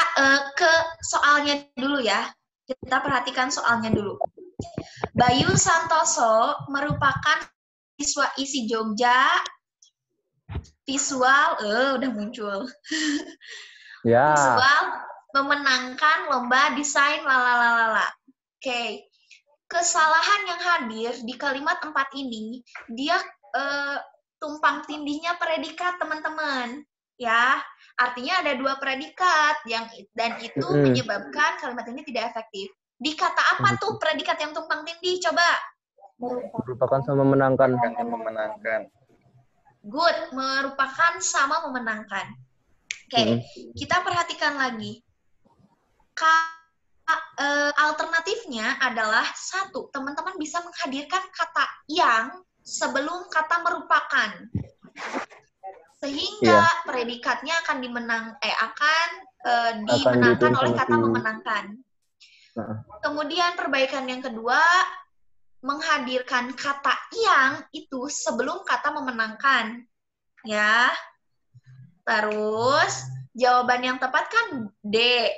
ke soalnya dulu ya. Kita perhatikan soalnya dulu. Bayu Santoso merupakan siswa ISI Jogja. Visual, udah muncul. Ya. Visual memenangkan lomba desain lalalala. Oke. Kesalahan yang hadir di kalimat 4 ini, dia tumpang tindihnya predikat, teman-teman. Ya, artinya ada 2 predikat dan itu menyebabkan kalimat ini tidak efektif. Di kata apa tuh predikat yang tumpang tindih? Coba. Merupakan sama memenangkan. Memenangkan. Good, merupakan sama memenangkan. Oke, kita perhatikan lagi. Alternatifnya adalah 1, teman-teman bisa menghadirkan kata yang sebelum kata merupakan. Sehingga predikatnya akan dimenangkan oleh kata memenangkan. Kemudian perbaikan yang kedua, menghadirkan kata yang itu sebelum kata memenangkan. Ya. Terus jawaban yang tepat kan D.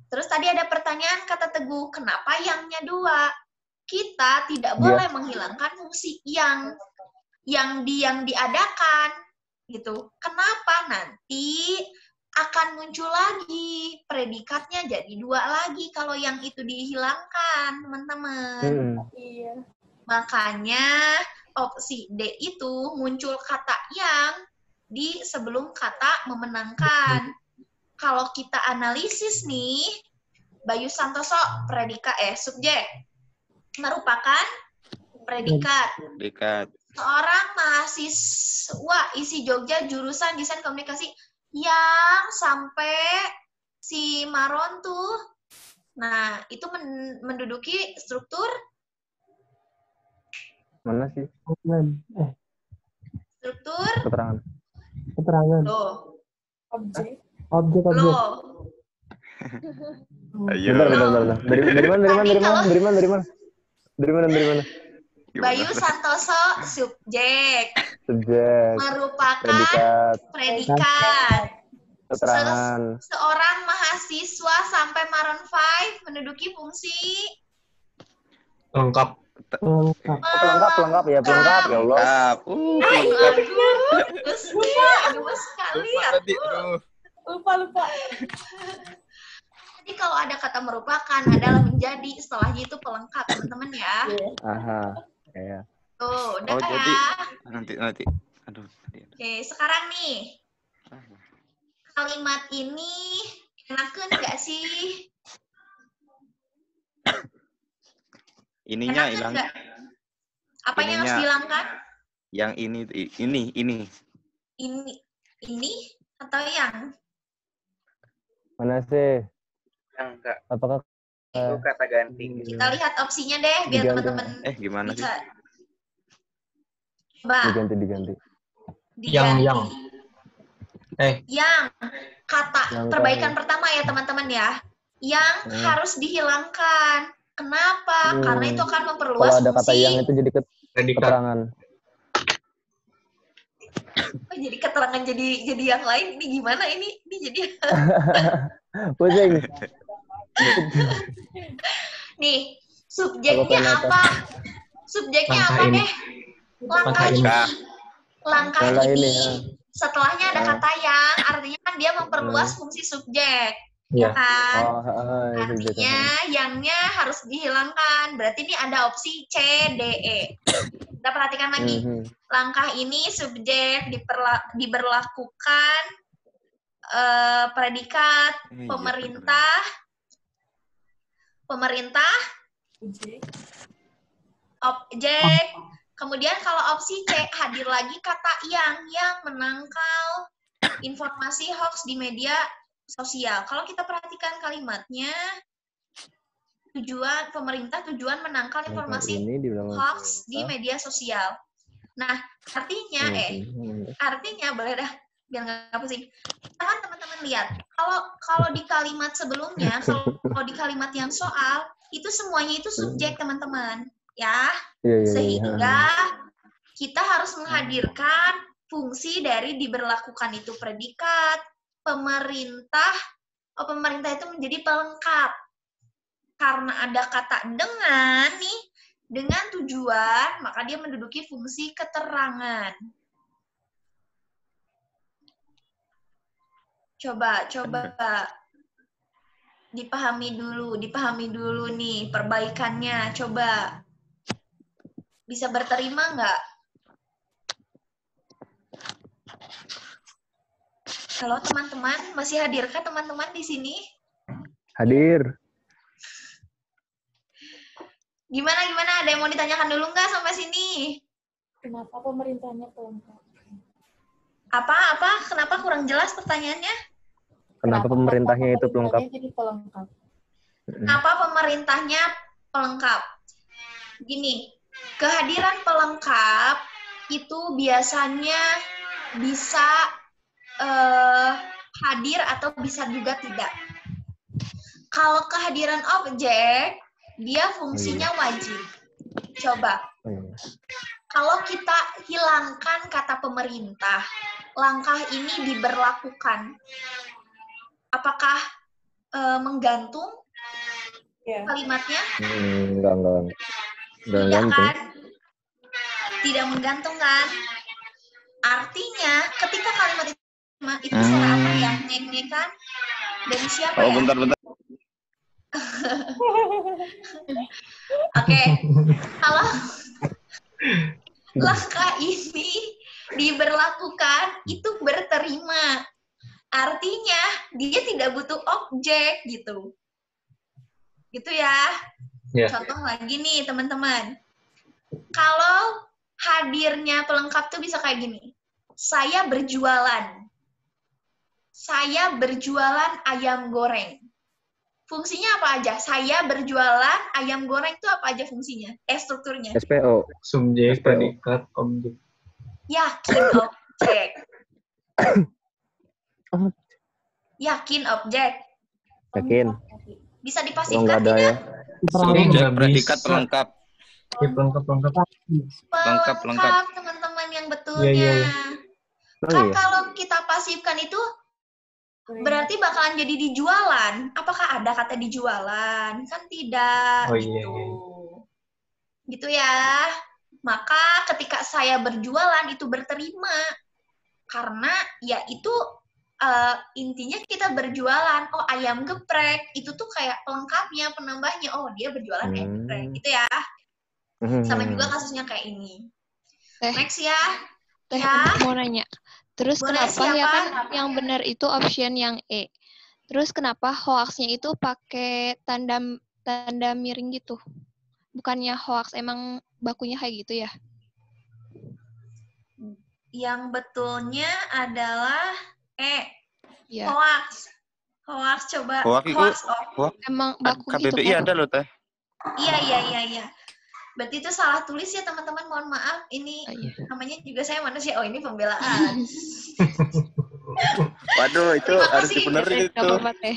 Terus tadi ada pertanyaan kata Teguh, kenapa yangnya 2? Kita tidak boleh menghilangkan fungsi yang diadakan gitu. Kenapa? Nanti akan muncul lagi predikatnya jadi 2 lagi kalau yang itu dihilangkan, teman-teman. Iya. Makanya opsi D itu muncul kata yang di sebelum kata memenangkan. Kalau kita analisis nih, Bayu Santoso subjek merupakan predikat. Seorang mahasiswa ISI Jogja jurusan Desain Komunikasi yang sampai si Maron tuh, nah itu menduduki struktur mana sih? Struktur Keterangan. loh. Objek. Loh. Bentar. Dari mana? Bayu Santoso subjek Subjek. merupakan predikat. Keterangan. Seorang mahasiswa sampai Maroon 5 menduduki fungsi Lengkap. Pelengkap ya Allah. Gemes sekali ya. Lupa. Jadi kalau ada kata merupakan adalah menjadi, setelahnya itu pelengkap, teman-teman ya. Aha. Ya. Tuh, udah Oh, jadi ya. nanti. Aduh. Oke, sekarang nih. Kalimat ini enakan nggak sih? Ininya Enakan hilang. nggak? Apa yang harus Ininya. dihilangkan? Yang ini. Ini atau yang? Mana sih? Enggak. Apakah Itu kata ganti. Kita lihat opsinya deh biar Diganti. teman-teman Gimana sih? bisa. Coba diganti? diganti. Yang. Yang kata Yang perbaikan pertama ya teman-teman ya. Yang harus dihilangkan. Kenapa? Karena itu akan memperluas Kalau ada kata fungsi. yang itu jadi keterangan. Oh, jadi keterangan jadi yang lain. Ini gimana ini? Ini jadi Pusing. nih, subjeknya apa? Subjeknya apa deh? Langkah ini. Setelahnya ada kata yang, artinya kan dia memperluas fungsi subjek. Ya kan? Artinya yangnya harus dihilangkan. Berarti ini ada opsi C, D, E. Kita perhatikan lagi. Langkah ini subjek diberlakukan predikat pemerintah, objek. Kemudian kalau opsi C hadir lagi kata yang menangkal informasi hoax di media sosial. Kalau kita perhatikan kalimatnya, pemerintah menangkal informasi hoax di media sosial. Nah, artinya boleh dah biar nggak pusing. Kan teman-teman lihat, kalau di kalimat sebelumnya, kalau di kalimat yang soal itu semuanya itu subjek teman-teman, ya. Sehingga kita harus menghadirkan fungsi dari diberlakukan itu predikat. Pemerintah itu menjadi pelengkap. Karena ada kata dengan tujuan, maka dia menduduki fungsi keterangan. Coba dipahami dulu nih perbaikannya. Coba bisa berterima nggak? Halo teman-teman, masih hadirkah teman-teman di sini? Hadir. Gimana? Ada yang mau ditanyakan dulu nggak sampai sini? Kenapa pemerintahnya pelengkap? Apa? Kenapa kurang jelas pertanyaannya? Kenapa pemerintahnya itu pelengkap? Jadi pelengkap. Kenapa pemerintahnya pelengkap? Gini, kehadiran pelengkap itu biasanya bisa hadir atau bisa juga tidak. Kalau kehadiran objek, dia fungsinya wajib. Coba. Kalau kita hilangkan kata pemerintah, langkah ini diberlakukan. Apakah menggantung kalimatnya? Enggak Tidak gantung. kan? Tidak menggantung kan? Artinya, ketika kalimat itu suara apa ya? Nek kan? Dari siapa ya? Bentar. Oke. Kalau langkah ini diberlakukan, itu berterima. Artinya, dia tidak butuh objek, gitu. Gitu ya. Contoh lagi nih, teman-teman. Kalau hadirnya pelengkap tuh bisa kayak gini. Saya berjualan ayam goreng. Fungsinya apa aja? Saya berjualan ayam goreng itu apa aja fungsinya? Strukturnya. SPO. Subjek, predikat, objek. Yakin objek. Yakin objek. Yakin. Bisa Kalau dipasifkan nggak ada ya. Subjek, predikat, pelengkap. Pelengkap. Pelengkap, teman-teman yang betulnya. Iya. Kan kalau kita pasifkan itu berarti bakalan jadi dijualan. Apakah ada kata dijualan? Kan tidak. Gitu ya. Maka ketika saya berjualan itu berterima. Karena ya itu intinya kita berjualan. Oh, ayam geprek. Itu tuh kayak pelengkapnya, penambahnya. Oh, dia berjualan ayam geprek. Gitu ya. Sama juga kasusnya kayak ini. Teh, Next ya. Teh, Ya. mau nanya. Terus Boleh, kenapa ya siapa? kan yang benar itu option yang E. Terus kenapa hoaxnya itu pakai tanda miring gitu? Bukannya hoax emang bakunya kayak gitu ya? Yang betulnya adalah Ya, hoax. Hoax coba. Hoax itu hoax emang baku gitu KBBI kan? ada loh teh. Iya. Berarti itu salah tulis ya teman-teman. Mohon maaf. Ini Iya. namanya juga saya manusia. Oh, ini pembelaan. Waduh, itu Terima harus kasih. dibenerin Nggak itu. apa-apa, Teh.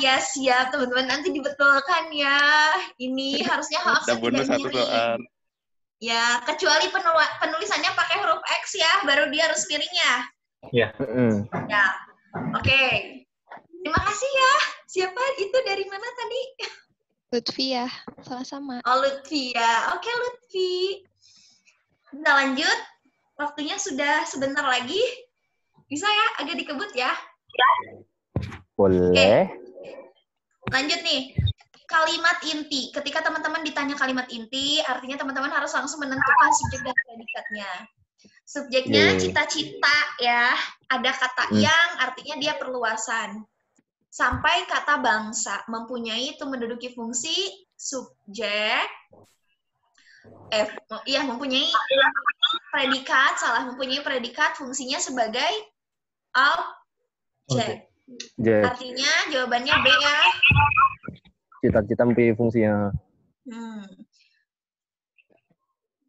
Ya siap teman-teman. Nanti dibetulkan ya. Ini harusnya hoax Udah yang bonus tidak satu miring. soal. Ya, kecuali penulisannya pakai huruf X ya, baru dia harus miringnya. Ya. Ya, oke. Terima kasih ya. Siapa itu dari mana tadi? Lutfi ya, sama-sama. Oh, Lutfi ya. Oke, Lutfi. Kita lanjut. Waktunya sudah sebentar lagi. Bisa ya? Agak dikebut ya. Boleh. Lanjut nih. Kalimat inti. Ketika teman-teman ditanya kalimat inti, artinya teman-teman harus langsung menentukan subjek dan predikatnya. Subjeknya cita-cita ya. Ada kata yang, artinya dia perluasan. Sampai kata bangsa. Mempunyai itu menduduki fungsi subjek. Mempunyai predikat. Mempunyai predikat fungsinya sebagai objek. Artinya jawabannya B ya. Cita-cita mempunyai fungsinya.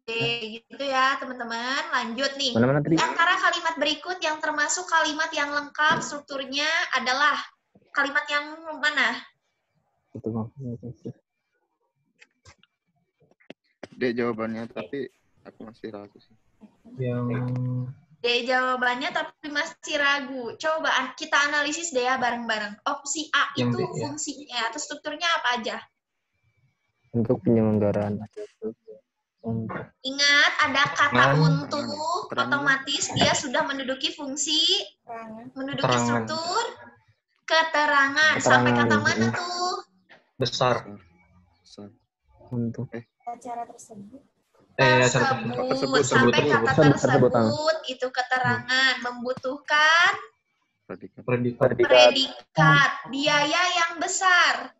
Gitu ya teman-teman. Lanjut nih. Mana-mana tadi? Di antara kalimat berikut yang termasuk kalimat yang lengkap strukturnya adalah kalimat yang mana? Dek jawabannya, tapi aku masih ragu sih. Yang D jawabannya tapi masih ragu. Coba kita analisis deh ya bareng-bareng. Opsi A Yang itu D, ya. fungsinya atau strukturnya apa aja? Untuk penyelenggaraan. Ingat ada kata untuk, Keterangan. otomatis dia sudah menduduki fungsi, menduduki Keterangan. struktur keterangan. Sampai kata mana tuh? besar. Untuk Acara tersebut. Tersebut. Sampai kata tersebut itu keterangan. Membutuhkan predikat. Biaya yang besar.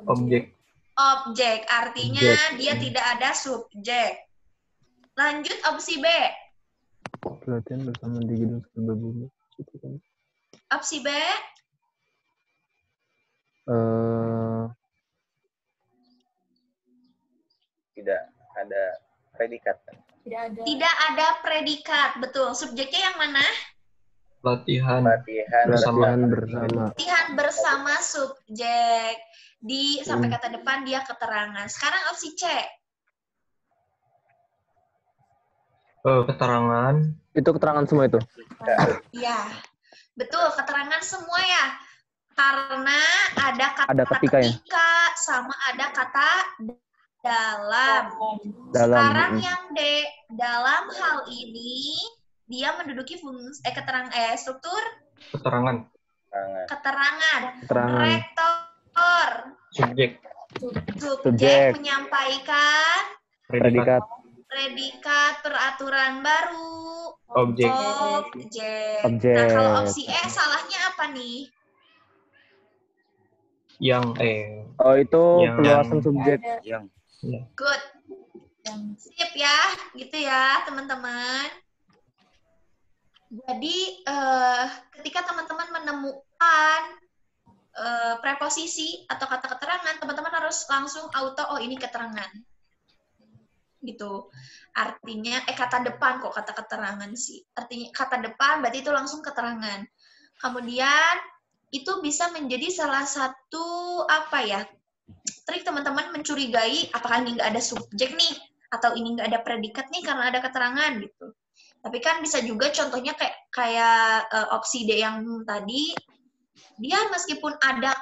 Objek. Artinya dia tidak ada subjek. Lanjut opsi B. pelatihan bersama di gedung Serbabumi. Opsi B. Tidak ada predikat. Tidak ada predikat. Betul. Subjeknya yang mana? Latihan bersama. Latihan bersama subjek. Sampai kata depan dia keterangan. Sekarang opsi C. Keterangan. Itu keterangan semua itu. Ya. Betul, keterangan semua ya. Karena ada kata Ada ketika ya? sama ada kata dalam. Sekarang yang D, dalam hal ini dia menduduki fungsi struktur Keterangan. Rektor. Subjek. Menyampaikan Predikat. peraturan baru. Objek. Nah, kalau opsi E salahnya apa nih? Itu perluasan subjek. Good. Sip ya, gitu ya teman-teman. Jadi ketika teman-teman menemukan preposisi atau kata keterangan, teman-teman harus langsung auto, oh ini keterangan. Gitu. Artinya, kata depan kok kata keterangan sih. Artinya kata depan berarti itu langsung keterangan. Kemudian itu bisa menjadi salah satu trik teman-teman mencurigai apakah ini nggak ada subjek nih atau ini nggak ada predikat nih karena ada keterangan gitu. Tapi kan bisa juga contohnya kayak opsi D yang tadi, dia meskipun ada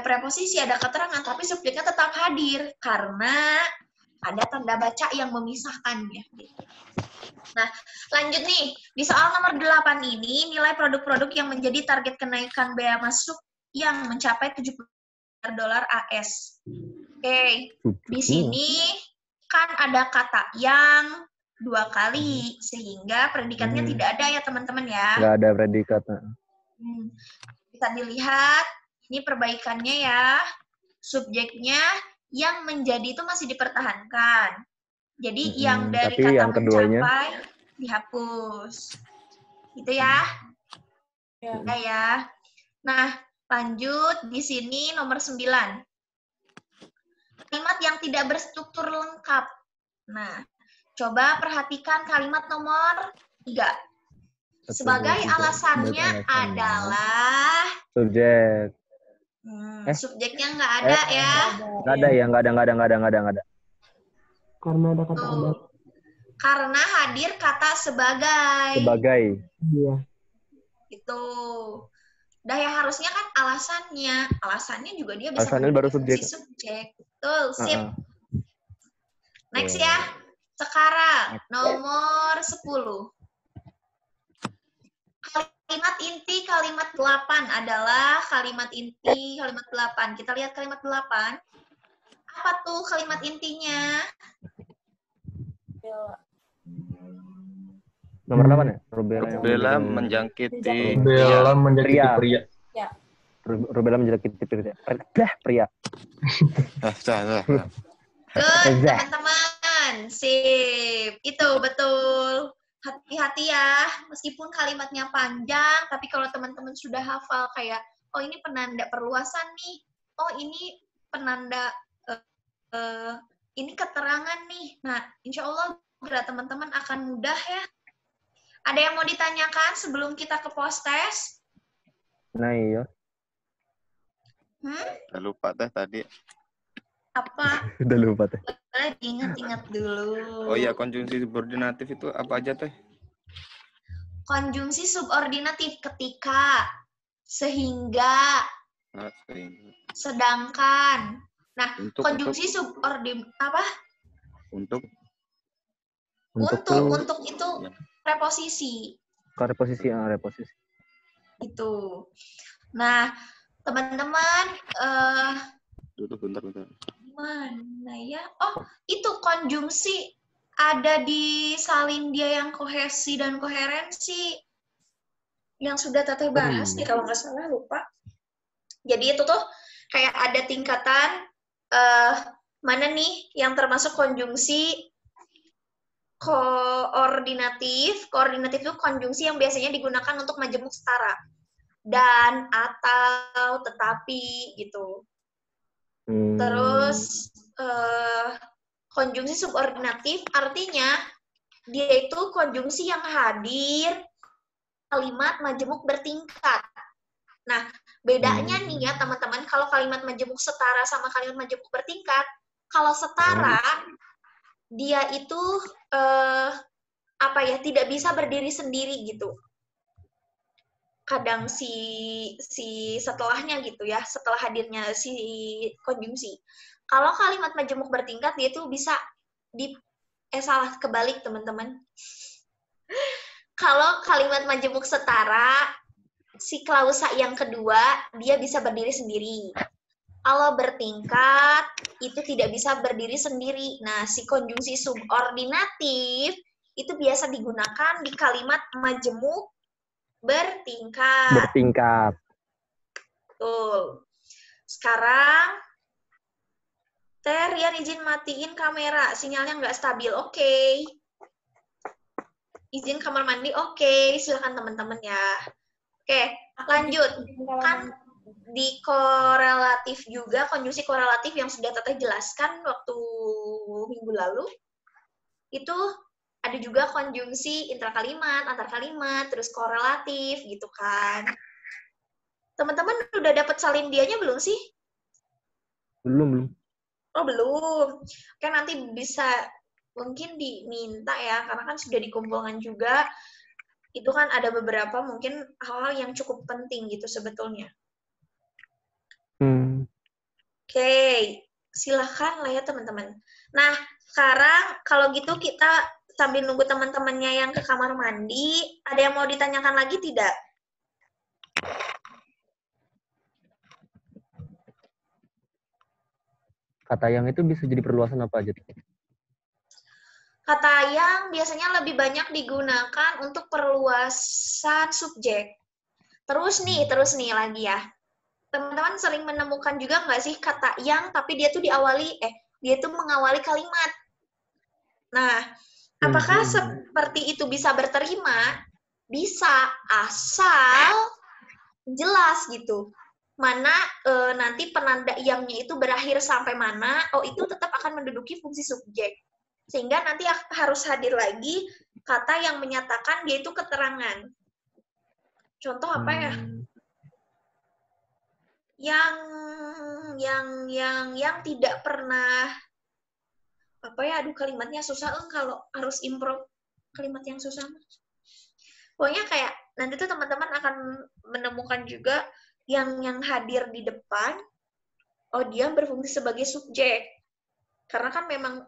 preposisi, ada keterangan, tapi subjeknya tetap hadir karena ada tanda baca yang memisahkannya. Nah, lanjut nih. Di soal nomor 8 ini, nilai produk-produk yang menjadi target kenaikan bea masuk yang mencapai $70 AS. Oke. Di sini kan ada kata yang 2 kali, sehingga predikatnya tidak ada ya teman-teman ya. Nggak ada predikat. Bisa dilihat, ini perbaikannya ya. Subjeknya yang menjadi itu masih dipertahankan. Jadi yang dari Tapi kata yang keduanya mencapai dihapus. Gitu ya. Ya. Ya. Nah, lanjut di sini nomor 9. Kalimat yang tidak berstruktur lengkap. Nah, coba perhatikan kalimat nomor 3. Sebagai alasannya adalah subjek. subjeknya nggak ada ya. Nggak ada ya, nggak ada. Karena ada kata Tuh. ada. Karena hadir kata sebagai. Sebagai. Iya. Itu. Dah ya harusnya kan alasannya. Alasannya juga dia bisa Alasannya baru subjek. subjek. Betul, sip. Next ya. Sekarang nomor 10. Kalimat inti kalimat 8 adalah kalimat inti kalimat 8. Kita lihat kalimat 8. Apa tuh kalimat intinya? Nomor 8 ya? Rubella menjangkiti Bella menjadi Pria. pria. Rubella menjangkiti pria. Pria. Good, teman-teman. Sip. Itu betul. Hati-hati ya. Meskipun kalimatnya panjang, tapi kalau teman-teman sudah hafal kayak, oh ini penanda perluasan nih. Oh ini penanda, ini keterangan nih. Nah, insya Allah gerak teman-teman akan mudah ya. Ada yang mau ditanyakan sebelum kita ke post test? Nah iya. Udah lupa teh tadi. Apa? Udah lupa teh. Ingat-ingat dulu. Oh iya, konjungsi subordinatif itu apa aja teh? Konjungsi subordinatif ketika, sehingga, sedangkan. Nah, konjungsi subordinatif apa? Untuk itu preposisi. Reposisi. Itu. Nah, teman-teman, Bentar. mana ya? Oh, itu konjungsi ada di salin dia yang kohesi dan koherensi. Yang sudah Teteh bahas nih, kalau nggak salah, lupa. Jadi itu tuh kayak ada tingkatan, mana nih yang termasuk konjungsi koordinatif. Koordinatif itu konjungsi yang biasanya digunakan untuk majemuk setara. Dan, atau, tetapi, gitu. Terus konjungsi subordinatif artinya dia itu konjungsi yang hadir kalimat majemuk bertingkat. Nah, bedanya nih ya teman-teman, kalau kalimat majemuk setara sama kalimat majemuk bertingkat, kalau setara dia itu tidak bisa berdiri sendiri gitu. Kadang si setelahnya gitu ya, setelah hadirnya si konjungsi. Kalau kalimat majemuk bertingkat dia itu bisa salah, kebalik teman-teman. Kalau kalimat majemuk setara, si klausa yang kedua dia bisa berdiri sendiri. Kalau bertingkat itu tidak bisa berdiri sendiri. Nah, si konjungsi subordinatif itu biasa digunakan di kalimat majemuk bertingkat. Betul. Sekarang, Rian izin matiin kamera, sinyalnya nggak stabil. Oke. Izin kamar mandi, oke. Silakan teman-teman ya. Oke, lanjut. Kan di korelatif juga, konjungsi korelatif yang sudah Teteh jelaskan waktu minggu lalu, itu ada juga konjungsi intrakalimat, antar kalimat, terus korelatif gitu kan. Teman-teman udah dapat salin dianya belum sih? Belum. Oh, belum. Oke, nanti bisa mungkin diminta ya, karena kan sudah dikumpulkan juga. Itu kan ada beberapa mungkin hal-hal yang cukup penting gitu sebetulnya. Oke, silahkan lah ya teman-teman. Nah, sekarang kalau gitu kita sambil nunggu teman-temannya yang ke kamar mandi, ada yang mau ditanyakan lagi tidak? Kata yang itu bisa jadi perluasan apa aja? Kata yang biasanya lebih banyak digunakan untuk perluasan subjek. Terus nih lagi ya. Teman-teman sering menemukan juga nggak sih kata yang tapi dia tuh dia tuh mengawali kalimat. Nah, apakah seperti itu bisa berterima? Bisa, asal jelas gitu. Mana nanti penanda yangnya itu berakhir sampai mana, itu tetap akan menduduki fungsi subjek. Sehingga nanti harus hadir lagi kata yang menyatakan dia itu keterangan. Contoh apa ya? Yang tidak pernah kalimatnya susah kalau harus improv kalimat yang susah. Pokoknya kayak nanti tuh teman-teman akan menemukan juga yang hadir di depan, dia berfungsi sebagai subjek. Karena kan memang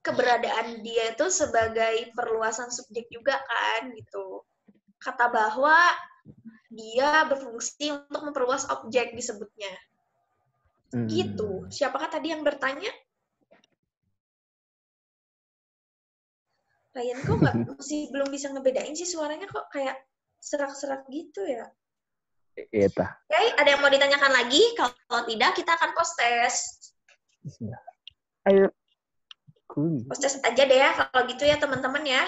keberadaan dia itu sebagai perluasan subjek juga kan gitu. Kata bahwa dia berfungsi untuk memperluas objek disebutnya. Gitu. Siapakah tadi yang bertanya? Ryan kok masih belum bisa ngebedain sih, suaranya kok kayak serak-serak gitu ya? Iya. Oke, ada yang mau ditanyakan lagi? Kalau tidak, kita akan post test. Ayo. Post test aja deh ya, kalau gitu ya teman-teman ya.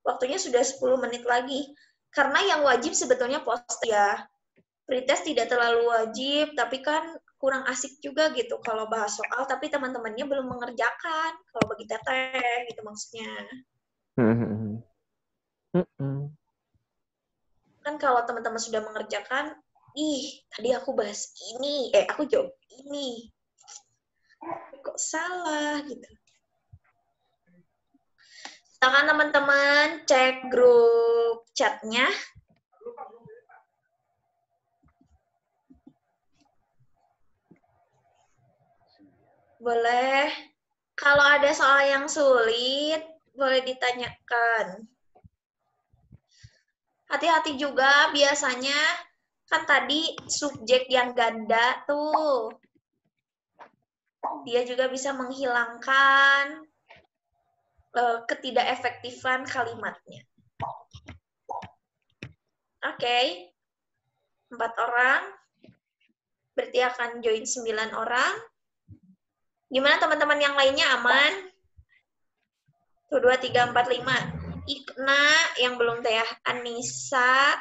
Waktunya sudah 10 menit lagi. Karena yang wajib sebetulnya post ya. Pretest tidak terlalu wajib, tapi kan kurang asik juga gitu kalau bahas soal, tapi teman-temannya belum mengerjakan. Kalau bagi teteh, gitu maksudnya. Kan kalau teman-teman sudah mengerjakan, tadi aku bahas ini, aku jawab ini. Kok salah gitu. Silakan teman-teman cek grup chatnya. Boleh. Kalau ada soal yang sulit, boleh ditanyakan. Hati-hati juga, biasanya kan tadi subjek yang ganda tuh. Dia juga bisa menghilangkan ketidakefektifan kalimatnya. Oke. 4 orang. Berarti akan join 9 orang. Gimana teman-teman yang lainnya aman? 1, 2, 3, 4, 5. Ikna yang belum teh ya. Anissa,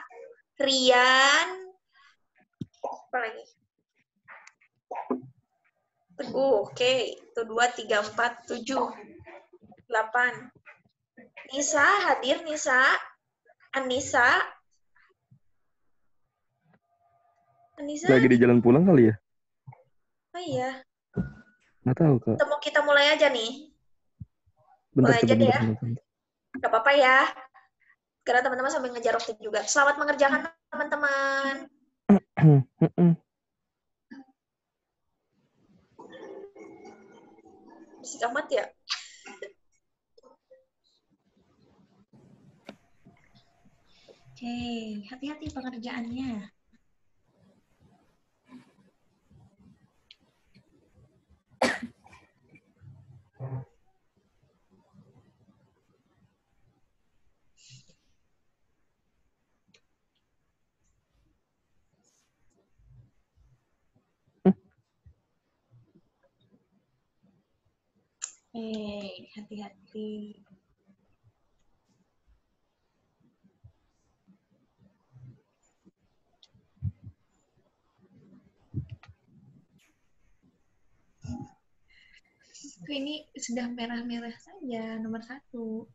Rian, apa lagi? Teguh, oke. 1, 2, 3, 4, 7, 8. Nisa, hadir Nisa. Anissa. Anissa. Lagi di jalan pulang kali ya? Oh iya. Nggak tahu, Kak. Kita mulai aja nih. Bentar, mulai aja deh ya. bentar. Gak apa-apa ya. Karena teman-teman sambil ngejar waktu juga. Selamat mengerjakan teman-teman. Berisik amat ya. Oke, hati-hati pengerjaannya. Hati-hati. Ini sudah merah-merah saja, nomor 1.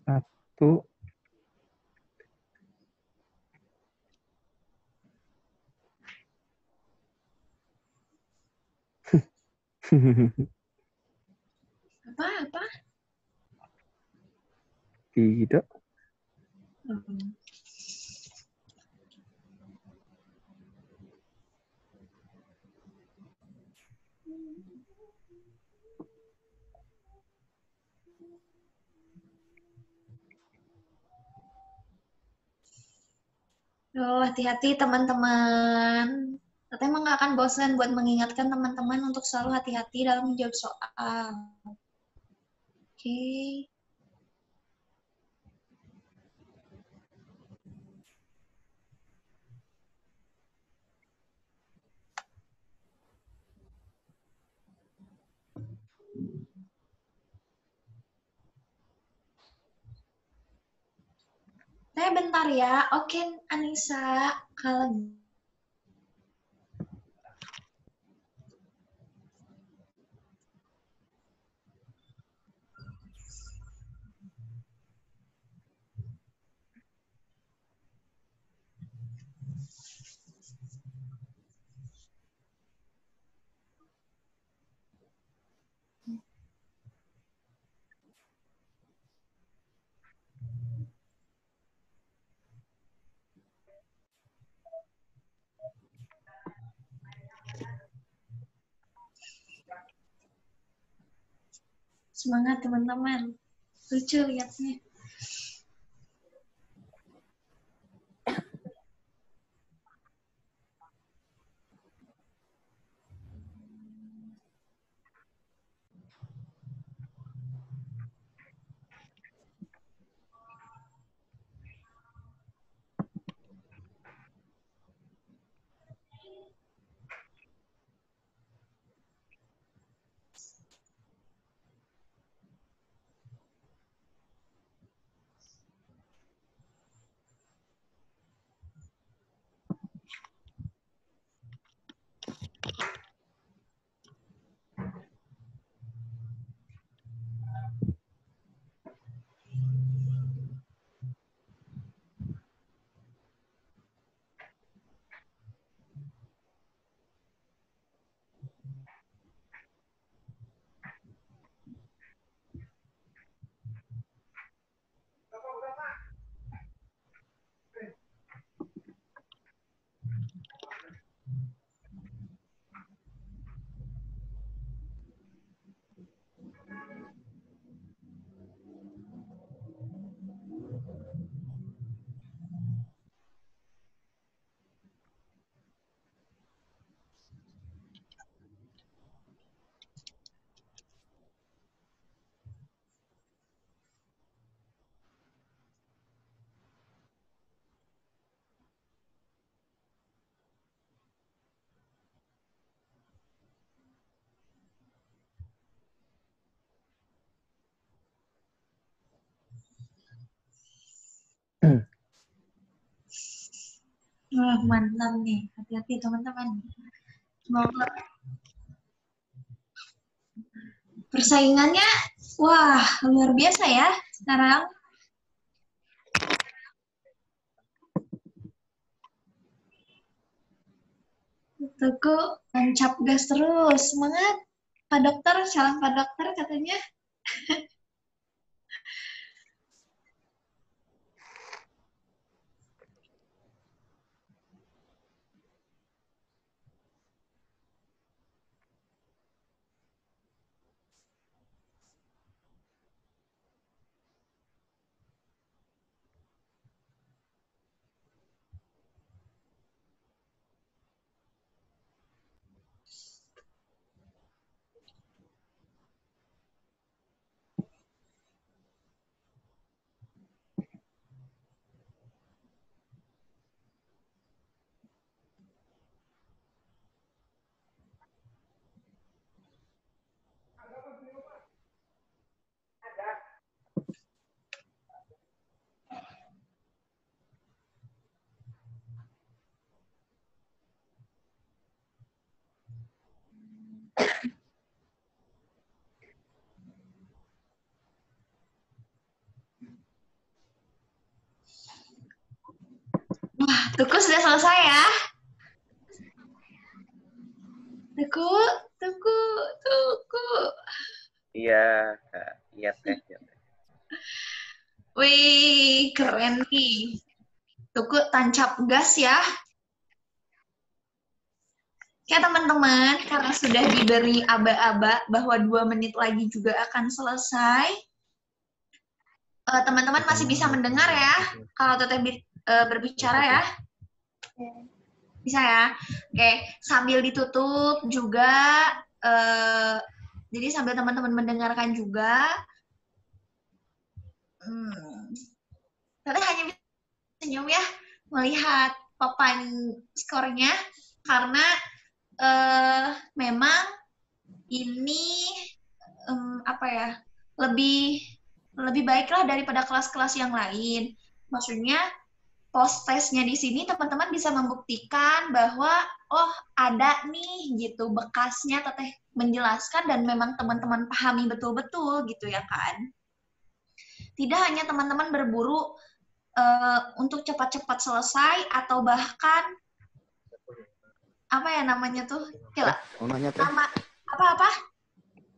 1. Apa? Tidak. Hati-hati teman-teman. Teteh emang nggak akan bosan buat mengingatkan teman-teman untuk selalu hati-hati dalam menjawab soal. Oke. Teh bentar ya. Oke, Anissa. Kalau semangat teman-teman. Lucu liatnya. Wah, mantap nih. Hati-hati teman-teman. Semoga persaingannya, wah, luar biasa ya sekarang. Tuku tancap gas terus. Semangat. Pak Dokter, salam Pak Dokter katanya. Wah, Tuku sudah selesai ya. Tuku, Tuku, Tuku. Iya, Kak. Iya, Teh. Iya, Teh. Wih, keren nih. Tuku tancap gas ya. Oke teman-teman, karena sudah diberi aba-aba bahwa 2 menit lagi juga akan selesai, teman-teman masih bisa mendengar ya, kalau Teteh berbicara ya. Bisa ya. Oke, sambil ditutup juga, jadi sambil teman-teman mendengarkan juga, Teteh hanya bisa senyum ya melihat papan skornya, karena memang ini apa ya, lebih baiklah daripada kelas-kelas yang lain. Maksudnya post testnya di sini teman-teman bisa membuktikan bahwa oh ada nih gitu bekasnya Teteh menjelaskan dan memang teman-teman pahami betul-betul gitu ya kan. Tidak hanya teman-teman berburu untuk cepat-cepat selesai atau bahkan apa ya namanya tuh? Nomornya teh. Nama apa-apa?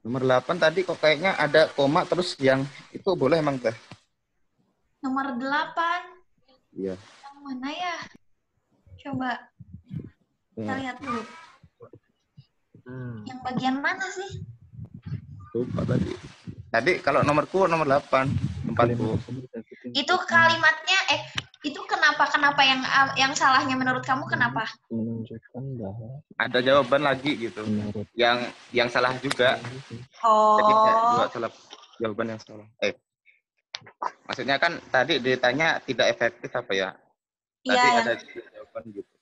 Nomor 8 tadi kok kayaknya ada koma terus yang itu boleh emang teh? Nomor 8. Iya. Yang mana ya? Coba kita lihat dulu. Yang bagian mana sih? Lupa tadi. Tadi kalau nomorku nomor 8 tempatku. Itu kalimatnya itu kenapa yang salahnya menurut kamu kenapa? Menunjukkan bahwa Ada jawaban lagi gitu. Yang salah juga. Oh. Jadi kayak dua salah jawaban yang salah. Maksudnya kan tadi ditanya tidak efektif apa ya? Tadi Iya, ada jawaban gitu.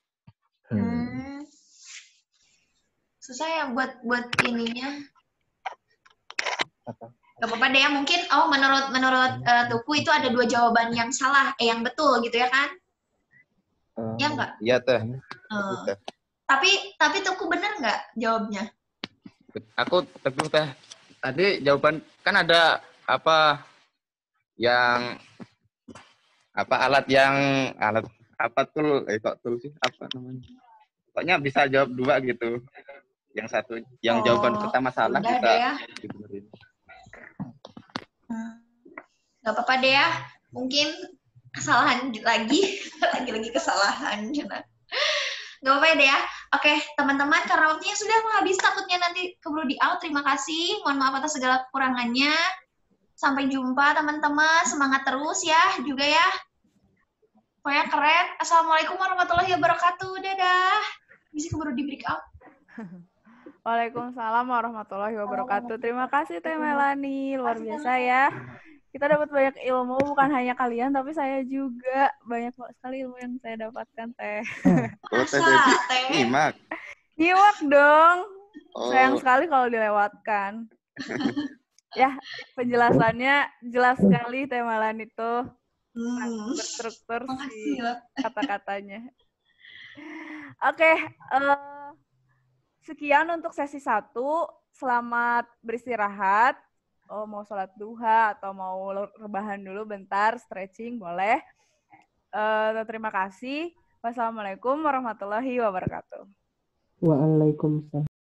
Susah ya buat ininya. apa? Gak apa-apa deh ya, mungkin menurut Tuku itu ada 2 jawaban yang salah, yang betul gitu ya kan? Ya enggak? Iya teh. Tapi Tuku bener nggak jawabnya? Aku teguh teh. Tadi jawaban kan ada apa yang alat apa tul kok tul sih apa namanya? Pokoknya bisa jawab 2 gitu. Yang satu yang jawaban pertama salah udah bisa deh ya. dibenerin. Gak apa-apa deh ya, mungkin kesalahan lagi kesalahan. Gak apa-apa deh ya. Oke, teman-teman, karena waktunya sudah habis, takutnya nanti keburu di out. Terima kasih, mohon maaf atas segala kekurangannya. Sampai jumpa teman-teman, semangat terus ya juga ya. Pokoknya keren. Assalamualaikum warahmatullahi wabarakatuh. Dadah. Bisa keburu di break out. Waalaikumsalam warahmatullahi wabarakatuh. Terima kasih Teh Melani, luar biasa ya. Kita dapat banyak ilmu, bukan hanya kalian, tapi saya juga banyak sekali ilmu yang saya dapatkan Teh. Nyimak dong. Sayang sekali kalau dilewatkan. Ya, penjelasannya jelas sekali Teh Melani itu. Berstruktur sih kata-katanya. Oke, sekian untuk sesi 1. Selamat beristirahat. Mau sholat duha atau mau rebahan dulu bentar, stretching boleh. Terima kasih. Wassalamualaikum warahmatullahi wabarakatuh. Waalaikumsalam.